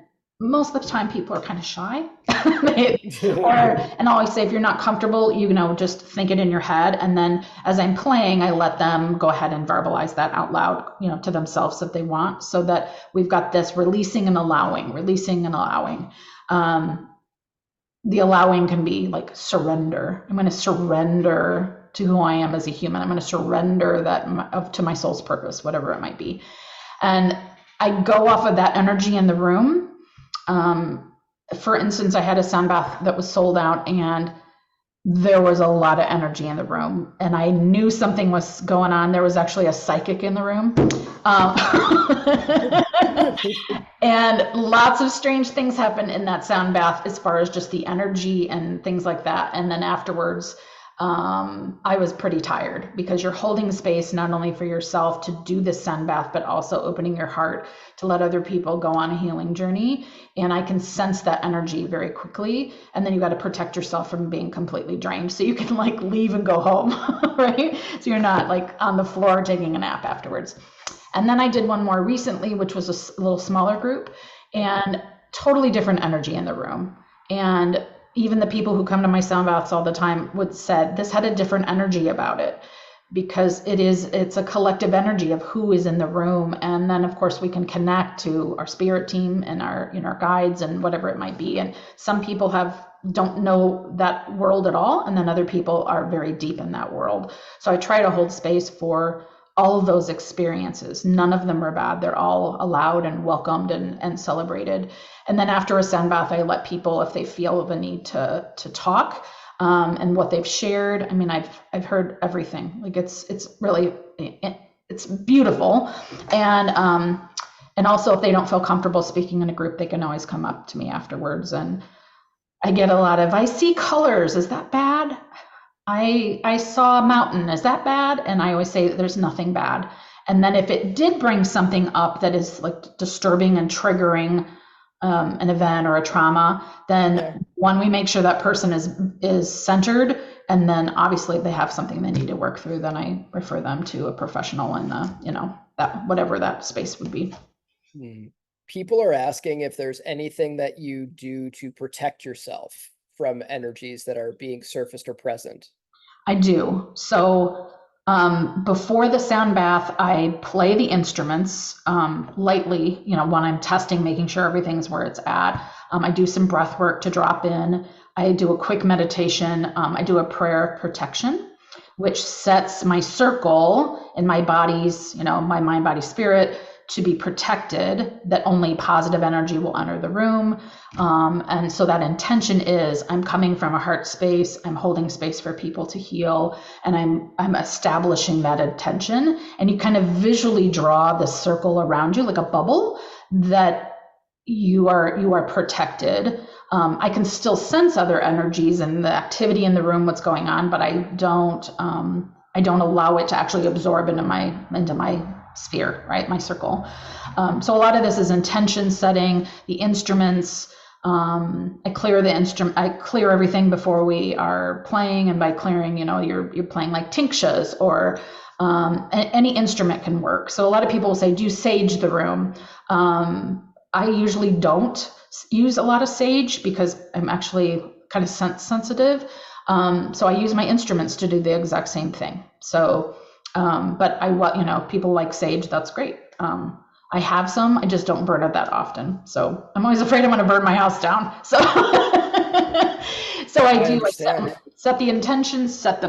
most of the time people are kind of shy. And I always say, if you're not comfortable, just think it in your head. And then as I'm playing, I let them go ahead and verbalize that out loud, to themselves if they want, so that we've got this releasing and allowing, releasing and allowing. The allowing can be like surrender. I'm going to surrender to who I am as a human. I'm going to surrender that to my soul's purpose, whatever it might be. And I go off of that energy in the room. For instance, I had a sound bath that was sold out, and there was a lot of energy in the room, and I knew something was going on. There was actually a psychic in the room. And lots of strange things happen in that sound bath as far as just the energy and things like that. And then afterwards, I was pretty tired, because you're holding space not only for yourself to do this sound bath, but also opening your heart to let other people go on a healing journey. And I can sense that energy very quickly. And then you got to protect yourself from being completely drained, so you can like leave and go home, right? So you're not like on the floor taking a nap afterwards. And then I did one more recently, which was a little smaller group, and totally different energy in the room. And even the people who come to my sound baths all the time said this had a different energy about it. because it's a collective energy of who is in the room. And then of course we can connect to our spirit team and our guides and whatever it might be. And some people don't know that world at all, and then other people are very deep in that world. So I try to hold space for all of those experiences. None of them are bad. They're all allowed and welcomed and celebrated. And then after a sound bath, I let people, if they feel the need to talk, and what they've shared. I mean, I've heard everything. Like it's really, it's beautiful. And also if they don't feel comfortable speaking in a group, they can always come up to me afterwards. And I get a lot of, I see colors, is that bad? I saw a mountain, is that bad? And I always say there's nothing bad. And then if it did bring something up that is like disturbing and triggering an event or a trauma, then one, we make sure that person is centered, and then obviously if they have something they need to work through, then I refer them to a professional in that whatever that space would be. People are asking if there's anything that you do to protect yourself from energies that are being surfaced or present. I do. So before the sound bath, I play the instruments lightly, when I'm testing, making sure everything's where it's at. I do some breath work to drop in. I do a quick meditation. I do a prayer of protection, which sets my circle in my body's, my mind, body, spirit, to be protected, that only positive energy will enter the room. And so that intention is, I'm coming from a heart space, I'm holding space for people to heal, and I'm establishing that intention. And you kind of visually draw the circle around you like a bubble, that you are protected. I can still sense other energies and the activity in the room, what's going on, but I don't allow it to actually absorb into my sphere, right? My circle. So a lot of this is intention setting, the instruments. I clear everything before we are playing. And by clearing, you're playing like tinctures or any instrument can work. So a lot of people will say, do you sage the room? I usually don't use a lot of sage because I'm actually kind of sensitive. So I use my instruments to do the exact same thing. So but people like sage, that's great. I have some, I just don't burn it that often. So I'm always afraid I'm going to burn my house down. So, so I do set the intentions, set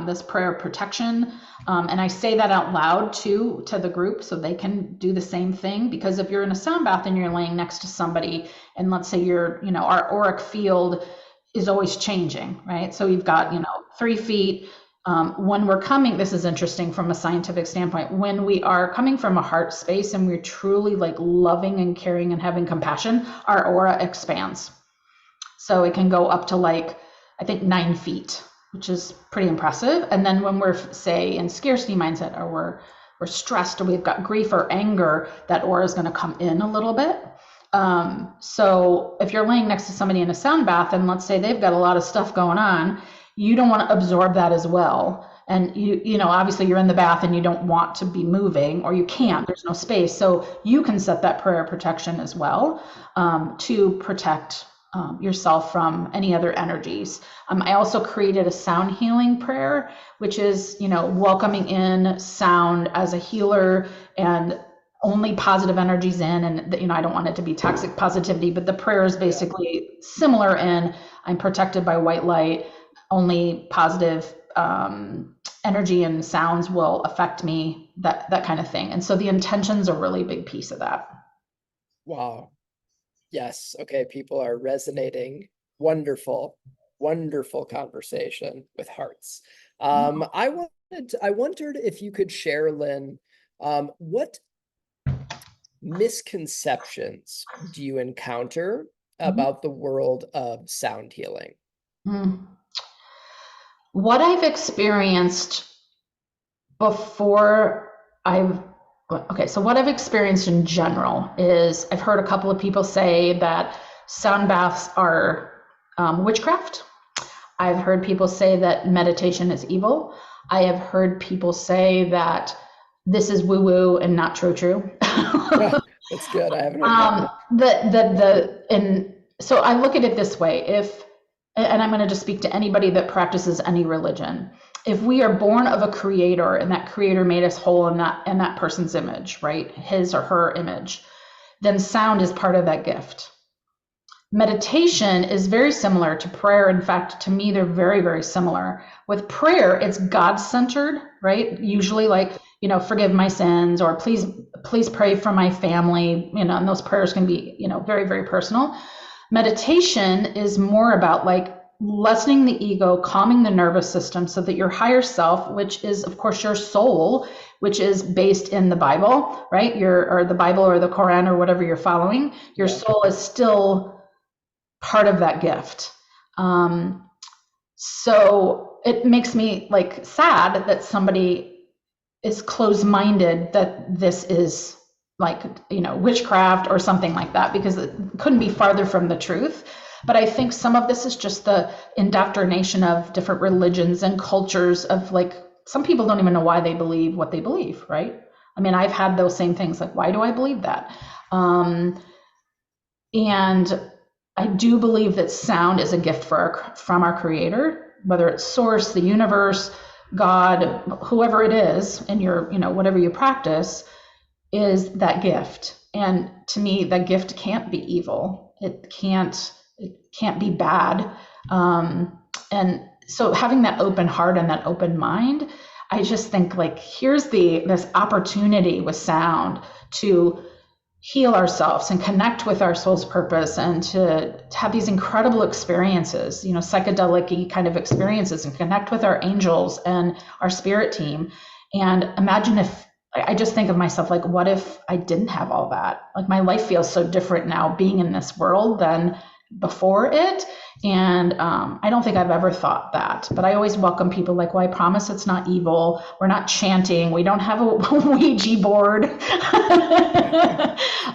this prayer of protection. And I say that out loud to the group so they can do the same thing. Because if you're in a sound bath and you're laying next to somebody, and let's say our auric field is always changing, right? So you've got, 3 feet. When we're coming, this is interesting from a scientific standpoint, when we are coming from a heart space and we're truly like loving and caring and having compassion, our aura expands. So it can go up to like, I think 9 feet, which is pretty impressive. And then when we're, say, in scarcity mindset, or we're stressed, or we've got grief or anger, that aura is going to come in a little bit. So if you're laying next to somebody in a sound bath, and let's say they've got a lot of stuff going on, you don't want to absorb that as well. And obviously you're in the bath and you don't want to be moving, or you can't, there's no space. So you can set that prayer of protection as well, to protect yourself from any other energies. I also created a sound healing prayer, which is, welcoming in sound as a healer and only positive energies in. And, I don't want it to be toxic positivity, but the prayer is basically similar in, I'm protected by white light, only positive energy and sounds will affect me, that kind of thing. And so the intention's a really big piece of that. Wow. Yes. Okay. People are resonating. Wonderful, wonderful conversation with hearts. I wondered if you could share, Lynne, what misconceptions do you encounter about the world of sound healing? What I've experienced before so what I've experienced in general is, I've heard a couple of people say that sound baths are witchcraft. I've heard people say that meditation is evil. I have heard people say that this is woo-woo and not true. That's good. I haven't heard that. So I look at it this way, and I'm going to just speak to anybody that practices any religion. if we are born of a creator and that creator made us whole in that person's image, right? His or her image, then sound is part of that gift. Meditation is very similar to prayer. In fact, to me, they're very, very similar. With prayer, it's God-centered, right? Usually like, forgive my sins, or please pray for my family, and those prayers can be, very, very personal. Meditation is more about like lessening the ego, calming the nervous system so that your higher self, which is of course your soul, which is based in the Bible, right? Or the Bible or the Quran or whatever you're following, your soul is still part of that gift. So it makes me like sad that somebody is closed-minded that this is like, witchcraft or something like that, because it couldn't be farther from the truth. But I think some of this is just the indoctrination of different religions and cultures of like, some people don't even know why they believe what they believe, right? I mean, I've had those same things, like, why do I believe that? And I do believe that sound is a gift from our creator, whether it's source, the universe, God, whoever it is, and your, whatever you practice, is that gift. And to me, that gift can't be evil. It can't be bad. And so having that open heart and that open mind, I just think like, here's this opportunity with sound to heal ourselves and connect with our soul's purpose, and to have these incredible experiences, psychedelic-y kind of experiences, and connect with our angels and our spirit team. And imagine if, I just think of myself like, what if I didn't have all that? Like, my life feels so different now being in this world than before it. And I don't think I've ever thought that, but I always welcome people like, well, I promise it's not evil. We're not chanting. We don't have a Ouija board.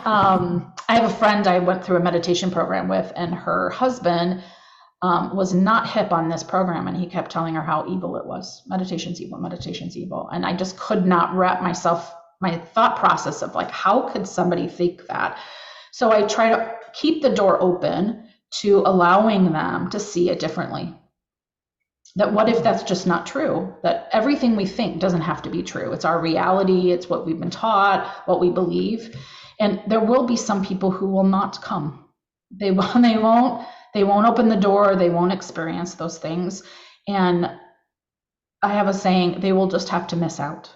I have a friend I went through a meditation program with, and her husband was not hip on this program. And he kept telling her how evil it was. Meditation's evil, meditation's evil. And I just could not wrap my thought process of like, how could somebody think that? So I try to keep the door open to allowing them to see it differently. That what if that's just not true? That everything we think doesn't have to be true. It's our reality. It's what we've been taught, what we believe. And there will be some people who will not come. They won't open the door. They won't experience those things. And I have a saying, they will just have to miss out.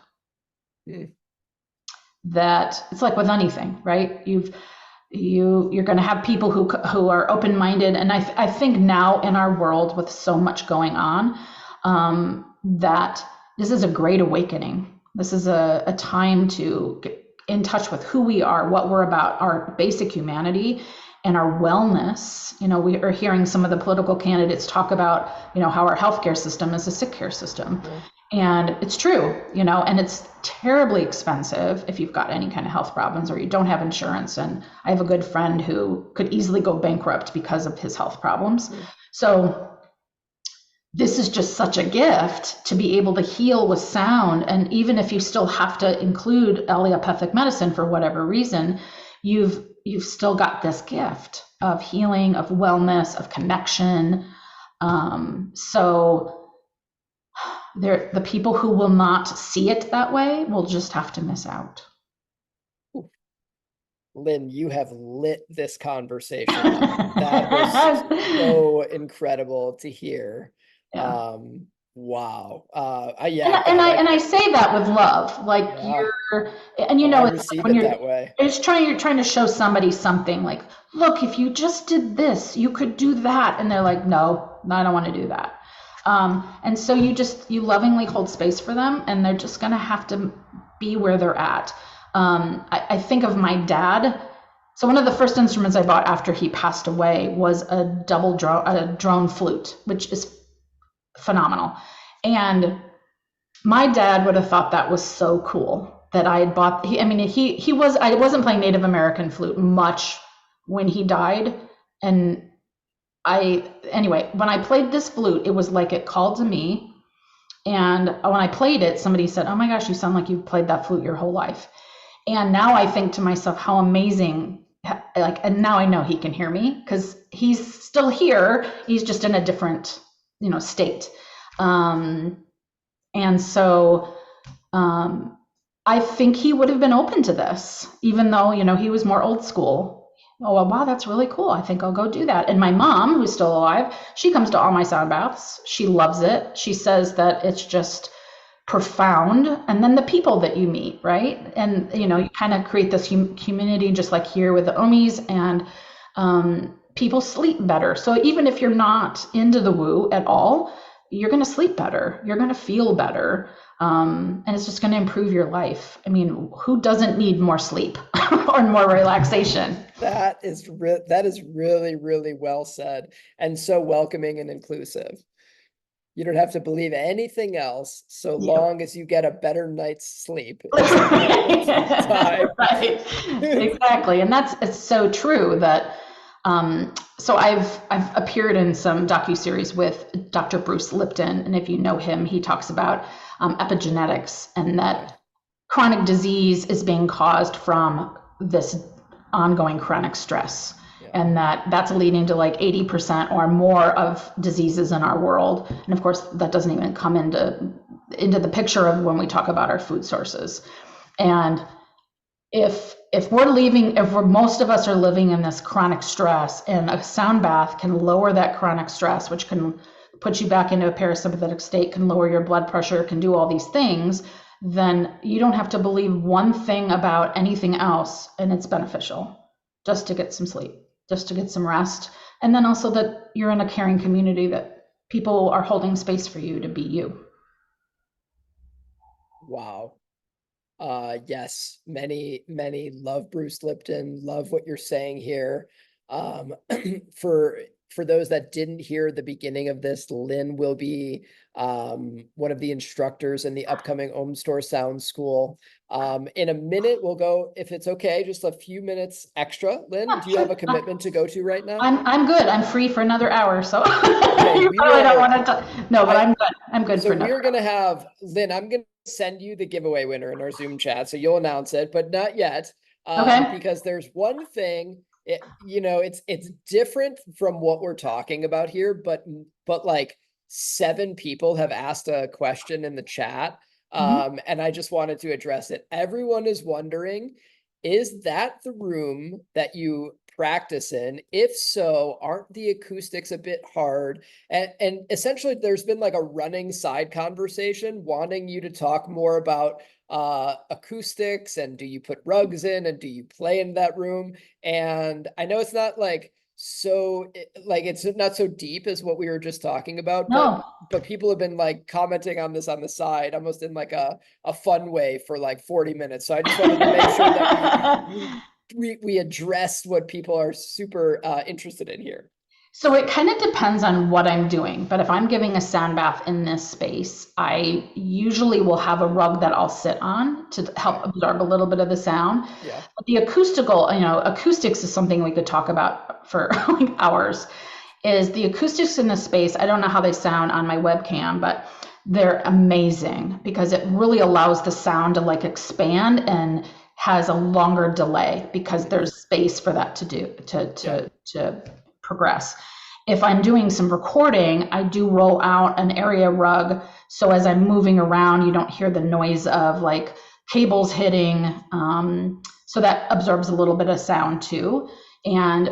That it's like with anything, right? You're going to have people who are open-minded, and I think now in our world with so much going on, that this is a great awakening. This is a time to get in touch with who we are, what we're about, our basic humanity, and our wellness. We are hearing some of the political candidates talk about, how our healthcare system is a sick care system. And it's true, and it's terribly expensive if you've got any kind of health problems or you don't have insurance. And I have a good friend who could easily go bankrupt because of his health problems. So this is just such a gift to be able to heal with sound. And even if you still have to include allopathic medicine for whatever reason, you've still got this gift of healing, of wellness, of connection. So the people who will not see it that way will just have to miss out. Lynne, you have lit this conversation up. That was so incredible to hear. Yeah. Wow. And I say that with love, like I receive it that way. You're trying to show somebody something like, look, if you just did this, you could do that. And they're like, no, I don't want to do that. And so you lovingly hold space for them, and they're just going to have to be where they're at. I think of my dad. So one of the first instruments I bought after he passed away was a drone flute, which is phenomenal. And my dad would have thought that was so cool that I had bought. I wasn't playing Native American flute much when he died. And anyway, when I played this flute, it was like it called to me. And when I played it, somebody said, oh my gosh, you sound like you've played that flute your whole life. And now I think to myself, how amazing, and now I know he can hear me because he's still here. He's just in a different, state. And so I think he would have been open to this, even though, he was more old school. Oh, well, wow, that's really cool. I think I'll go do that. And my mom, who's still alive, she comes to all my sound baths. She loves it. She says that it's just profound. And then the people that you meet, right? And, you kind of create this community, just like here with the Omis, and people sleep better. So even if you're not into the woo at all, you're going to sleep better. You're going to feel better. And it's just going to improve your life. I mean, who doesn't need more sleep or more relaxation? That is really, really well said, and so welcoming and inclusive. You don't have to believe anything else, so Yep. long as you get a better night's sleep. Right. Time. Right. Exactly. And it's so true that so I've appeared in some docuseries with Dr. Bruce Lipton, and if you know him, he talks about epigenetics, and that chronic disease is being caused from this ongoing chronic stress. Yeah. And that's leading to like 80% or more of diseases in our world. And of course, that doesn't even come into the picture of when we talk about our food sources. And if most of us are living in this chronic stress, and a sound bath can lower that chronic stress, which can put you back into a parasympathetic state, can lower your blood pressure, can do all these things, then you don't have to believe one thing about anything else, and it's beneficial just to get some sleep, just to get some rest. And then also that you're in a caring community, that people are holding space for you to be you. Wow. Yes, many love Bruce Lipton, love what you're saying here. For those that didn't hear the beginning of this, Lynne will be one of the instructors in the upcoming Ohm Store Sound School. In a minute, we'll go, if it's okay, just a few minutes extra. Lynne, do you have a commitment to go to right now? I'm good. I'm free for another hour, so Okay, you probably don't want to. No, but I'm good. I'm good so for another. we're gonna have Lynne. I'm gonna send you the giveaway winner in our Zoom chat, so you'll announce it, but not yet, Okay. because there's one thing. It's different from what we're talking about here, but like 7 people have asked a question in the chat, and I just wanted to address it. Everyone is wondering, is that the room that you practice in? If so, aren't the acoustics a bit hard? And essentially there's been like a running side conversation wanting you to talk more about acoustics, and do you put rugs in, and do you play in that room? And I know it's not like it's not so deep as what we were just talking about, No. but people have been like commenting on this on the side, almost in like a fun way, for like 40 minutes. So I just wanted to make sure that we addressed what people are super interested in here. So it kind of depends on what I'm doing, but if I'm giving a sound bath in this space, I usually will have a rug that I'll sit on to help absorb a little bit of the sound. Yeah. But the acoustics is something we could talk about for like hours. Is the acoustics in this space, I don't know how they sound on my webcam, but they're amazing because it really allows the sound to like expand and has a longer delay because there's space for that to progress. If I'm doing some recording, I do roll out an area rug. So as I'm moving around, you don't hear the noise of like cables hitting. So that absorbs a little bit of sound too. And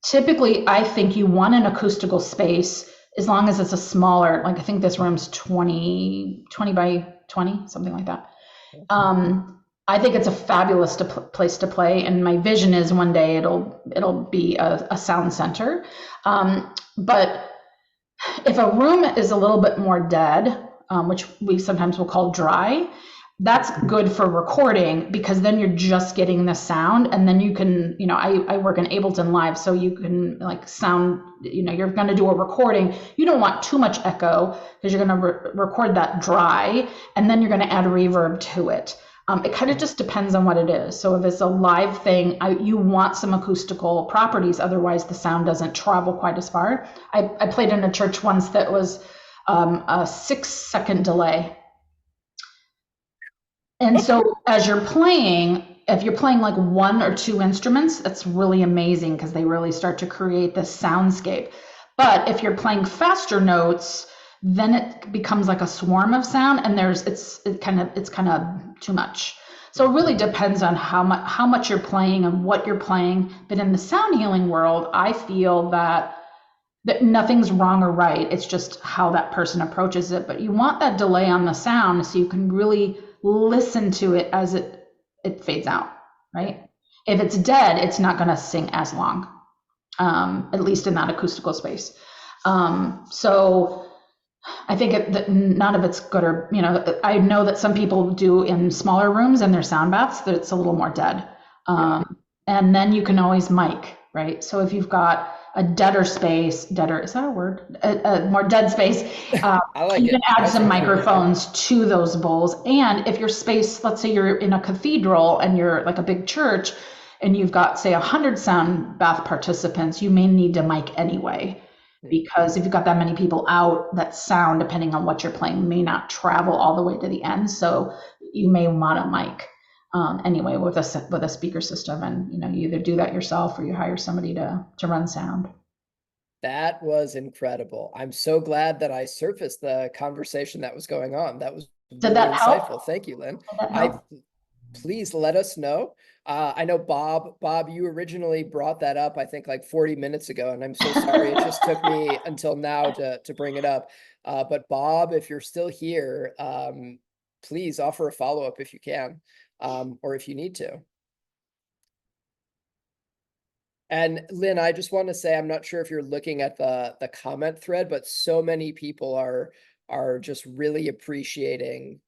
typically I think you want an acoustical space as long as it's a smaller, like I think this room's 20 by 20, something like that. I think it's a fabulous place to play, and my vision is one day it'll be a sound center. But if a room is a little bit more dead, which we sometimes will call dry, that's good for recording because then you're just getting the sound, and then you can, I work in Ableton Live, so you can like sound, you're going to do a recording. You don't want too much echo because you're going to record that dry, and then you're going to add reverb to it. It kind of just depends on what it is. So if it's a live thing, you want some acoustical properties, otherwise the sound doesn't travel quite as far. I played in a church once that was a 6-second delay. And so as you're playing, if you're playing like 1 or 2 instruments, that's really amazing because they really start to create this soundscape. But if you're playing faster notes, then it becomes like a swarm of sound, and it's kind of too much. So it really depends on how much you're playing and what you're playing. But in the sound healing world, I feel that nothing's wrong or right. It's just how that person approaches it. But you want that delay on the sound so you can really listen to it as it fades out, right? If it's dead, it's not going to sing as long, at least in that acoustical space. So I think that none of it's good, or, I know that some people do in smaller rooms and their sound baths that it's a little more dead. And then you can always mic, right? So if you've got a deader space, deader, is that a word? A more dead space. I like you can it. add some microphones to those bowls. And if your space, let's say you're in a cathedral and you're like a big church and you've got, say, 100 sound bath participants, you may need to mic anyway. Because if you've got that many people out, that sound, depending on what you're playing, may not travel all the way to the end. So you may want a mic anyway with a speaker system, and you either do that yourself or you hire somebody to run sound. That was incredible. I'm so glad that I surfaced the conversation that was going on. That was Did really that help? insightful. Thank you, Lynne. Did that help? Please let us know. I know Bob, you originally brought that up, I think like 40 minutes ago, and I'm so sorry it just took me until now to bring it up. But Bob, if you're still here, please offer a follow-up if you can, or if you need to. And Lynne, I just want to say, I'm not sure if you're looking at the comment thread, but so many people are just really appreciating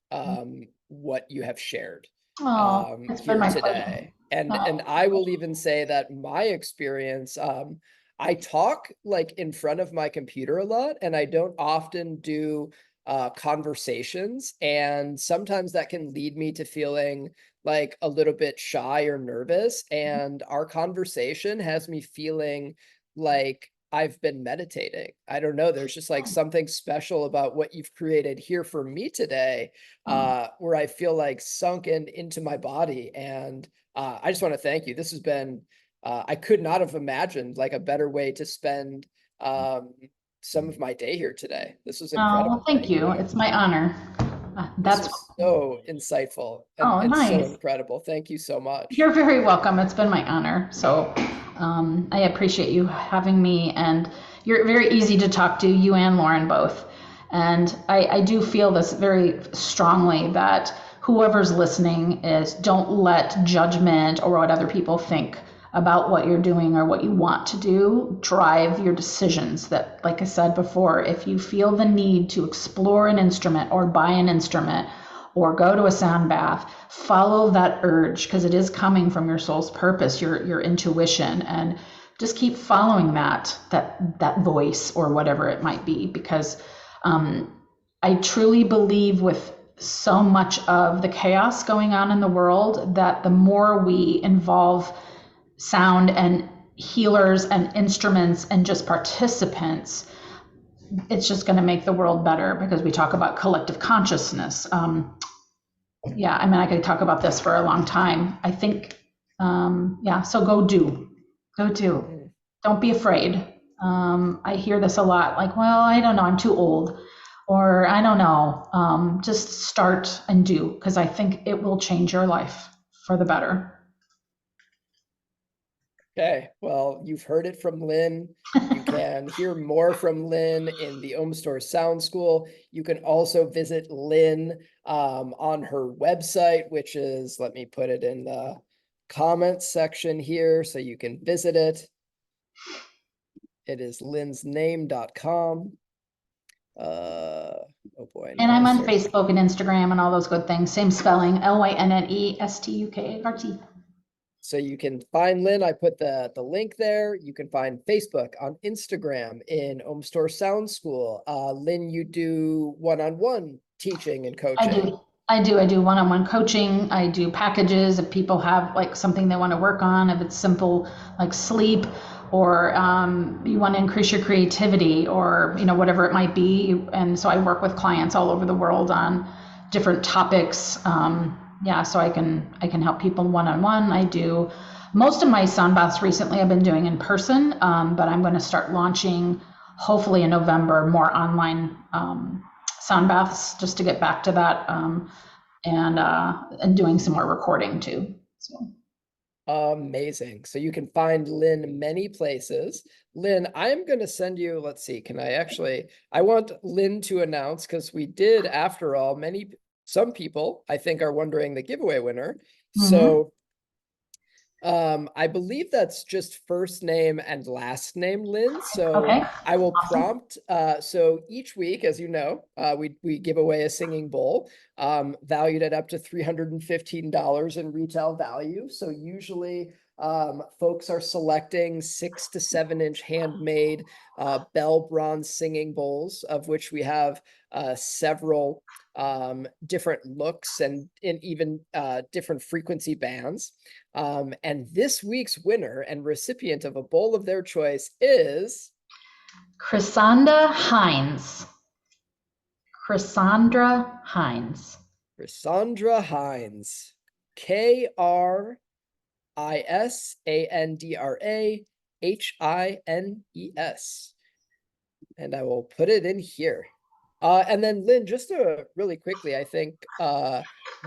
what you have shared It's been here my today. pleasure. And I will even say that my experience, I talk like in front of my computer a lot, and I don't often do conversations. And sometimes that can lead me to feeling like a little bit shy or nervous. And our conversation has me feeling like I've been meditating. I don't know. There's just like something special about what you've created here for me today, where I feel like sunken into my body. And I just want to thank you. This has been, I could not have imagined like a better way to spend some of my day here today. This was incredible. Well, thank you. It's my honor. This was so insightful and nice. so incredible. Thank you so much. You're very welcome. It's been my honor. So I appreciate you having me, and you're very easy to talk to, you and Lauren both. And I do feel this very strongly, that whoever's listening don't let judgment or what other people think about what you're doing or what you want to do drive your decisions. That, like I said before, if you feel the need to explore an instrument or buy an instrument or go to a sound bath, follow that urge, because it is coming from your soul's purpose, your intuition, and just keep following that voice or whatever it might be. Because I truly believe, with so much of the chaos going on in the world, that the more we involve sound and healers and instruments and just participants, it's just going to make the world better, because we talk about collective consciousness. I could talk about this for a long time. I think, so go do. Don't be afraid. I hear this a lot, like, well, I don't know, I'm too old, or I don't know. Just start and do, because I think it will change your life for the better. Okay, well, you've heard it from Lynne. You can hear more from Lynne in the Ohm Store Sound School. You can also visit Lynne on her website, which is, let me put it in the comments section here so you can visit it. It is lynnesname.com. Oh boy. And I'm on Facebook and Instagram and all those good things. Same spelling, LYNNE STUKART. So you can find Lynne. I put the link there. You can find Facebook, on Instagram, in Ohm Store Sound School. Lynne, you do one-on-one teaching and coaching. I do one-on-one coaching. I do packages if people have like something they want to work on, if it's simple like sleep, or you want to increase your creativity, or whatever it might be. And so I work with clients all over the world on different topics. So I can help people one-on-one. I do most of my sound baths recently I've been doing in person, but I'm going to start launching hopefully in November, more online sound baths, just to get back to that, and doing some more recording too. So. Amazing. So you can find Lynne many places. Lynne, I'm going to send you, let's see, I want Lynne to announce, because we did, after all, some people, I think, are wondering the giveaway winner. So I believe that's just first name and last name, Lynne. So Okay. I will Awesome. prompt. So each week, as you know, we give away a singing bowl, valued at up to $315 in retail value. So usually, folks are selecting 6 to 7 inch handmade Bell bronze singing bowls, of which we have several different looks and even different frequency bands. And this week's winner and recipient of a bowl of their choice is Chrysandra Hines. Chrysandra Hines. Cassandra Hines. Krisandra Hines. And I will put it in here. And then Lynne, just really quickly, I think,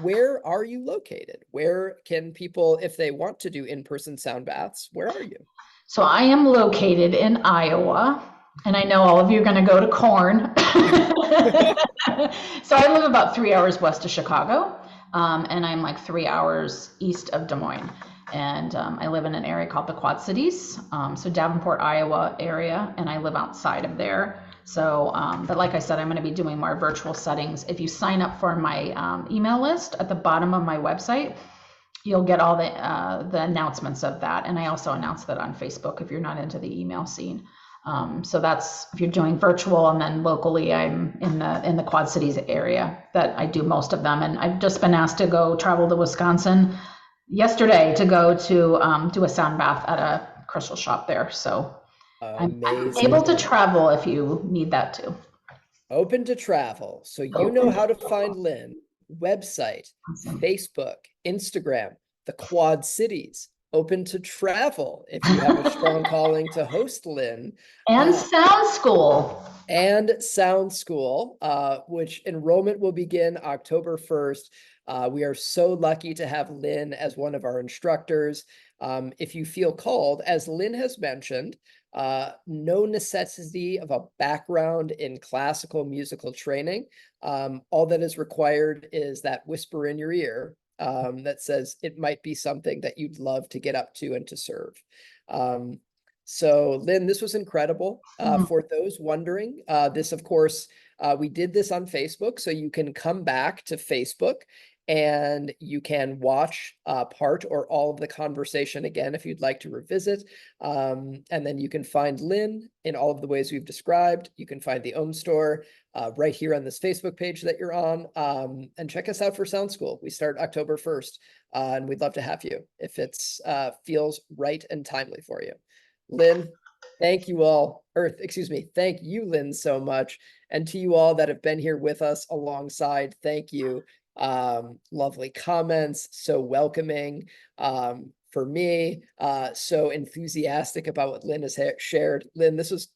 where are you located? Where can people, if they want to do in-person sound baths, where are you? So I am located in Iowa, and I know all of you are going to go to Corn. So I live about 3 hours west of Chicago, and I'm like 3 hours east of Des Moines. And I live in an area called the Quad Cities, so Davenport, Iowa area, and I live outside of there. So, but like I said, I'm going to be doing more virtual settings. If you sign up for my email list at the bottom of my website, you'll get all the announcements of that. And I also announce that on Facebook if you're not into the email scene. So that's if you're doing virtual, and then locally I'm in the Quad Cities area that I do most of them. And I've just been asked to travel to Wisconsin yesterday to go to do a sound bath at a crystal shop there. So I'm able to travel if you need that too. Open to travel. So you know how to find Lynne. Website, Awesome. Facebook, Instagram, the Quad Cities. Open to travel if you have a strong calling to host Lynne. And Sound School. And Sound School, which enrollment will begin October 1st. We are so lucky to have Lynne as one of our instructors. If you feel called, as Lynne has mentioned, no necessity of a background in classical musical training. All that is required is that whisper in your ear that says it might be something that you'd love to get up to and to serve. So Lynne, this was incredible. For those wondering, this, of course, we did this on Facebook, so you can come back to Facebook and you can watch part or all of the conversation again if you'd like to revisit. And then you can find Lynne in all of the ways we've described. You can find the Ohm Store right here on this Facebook page that you're on. And check us out for Sound School. We start October 1st, and we'd love to have you if it's feels right and timely for you. Lynne, thank you all, thank you, Lynne, so much. And to you all that have been here with us alongside, thank you. Lovely comments, so welcoming for me, so enthusiastic about what Lynne has shared. Lynne, this was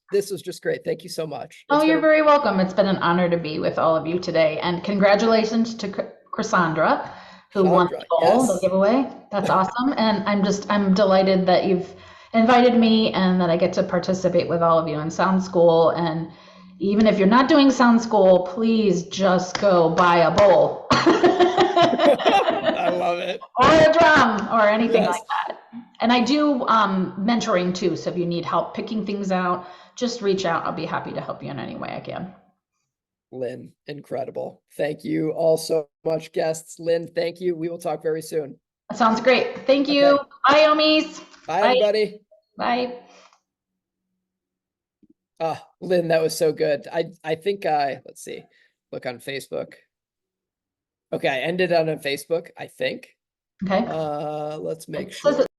just great. Thank you so much. You're very welcome. It's been an honor to be with all of you today. And congratulations to Chrysandra, who won the bowl, the giveaway. That's awesome. And I'm delighted that you've invited me and that I get to participate with all of you in Sound School. And even if you're not doing Sound School, please just go buy a bowl. I love it. Or a drum or anything like that. And I do mentoring too. So if you need help picking things out, just reach out. I'll be happy to help you in any way I can. Lynne, incredible. Thank you all so much, guests. Lynne, thank you. We will talk very soon. That sounds great. Thank you. Okay. Bye, Omies. Bye, everybody. Bye. Lynne, that was so good. I think let's see, look on Facebook. Okay, I ended on Facebook, I think. Okay. Let's make sure.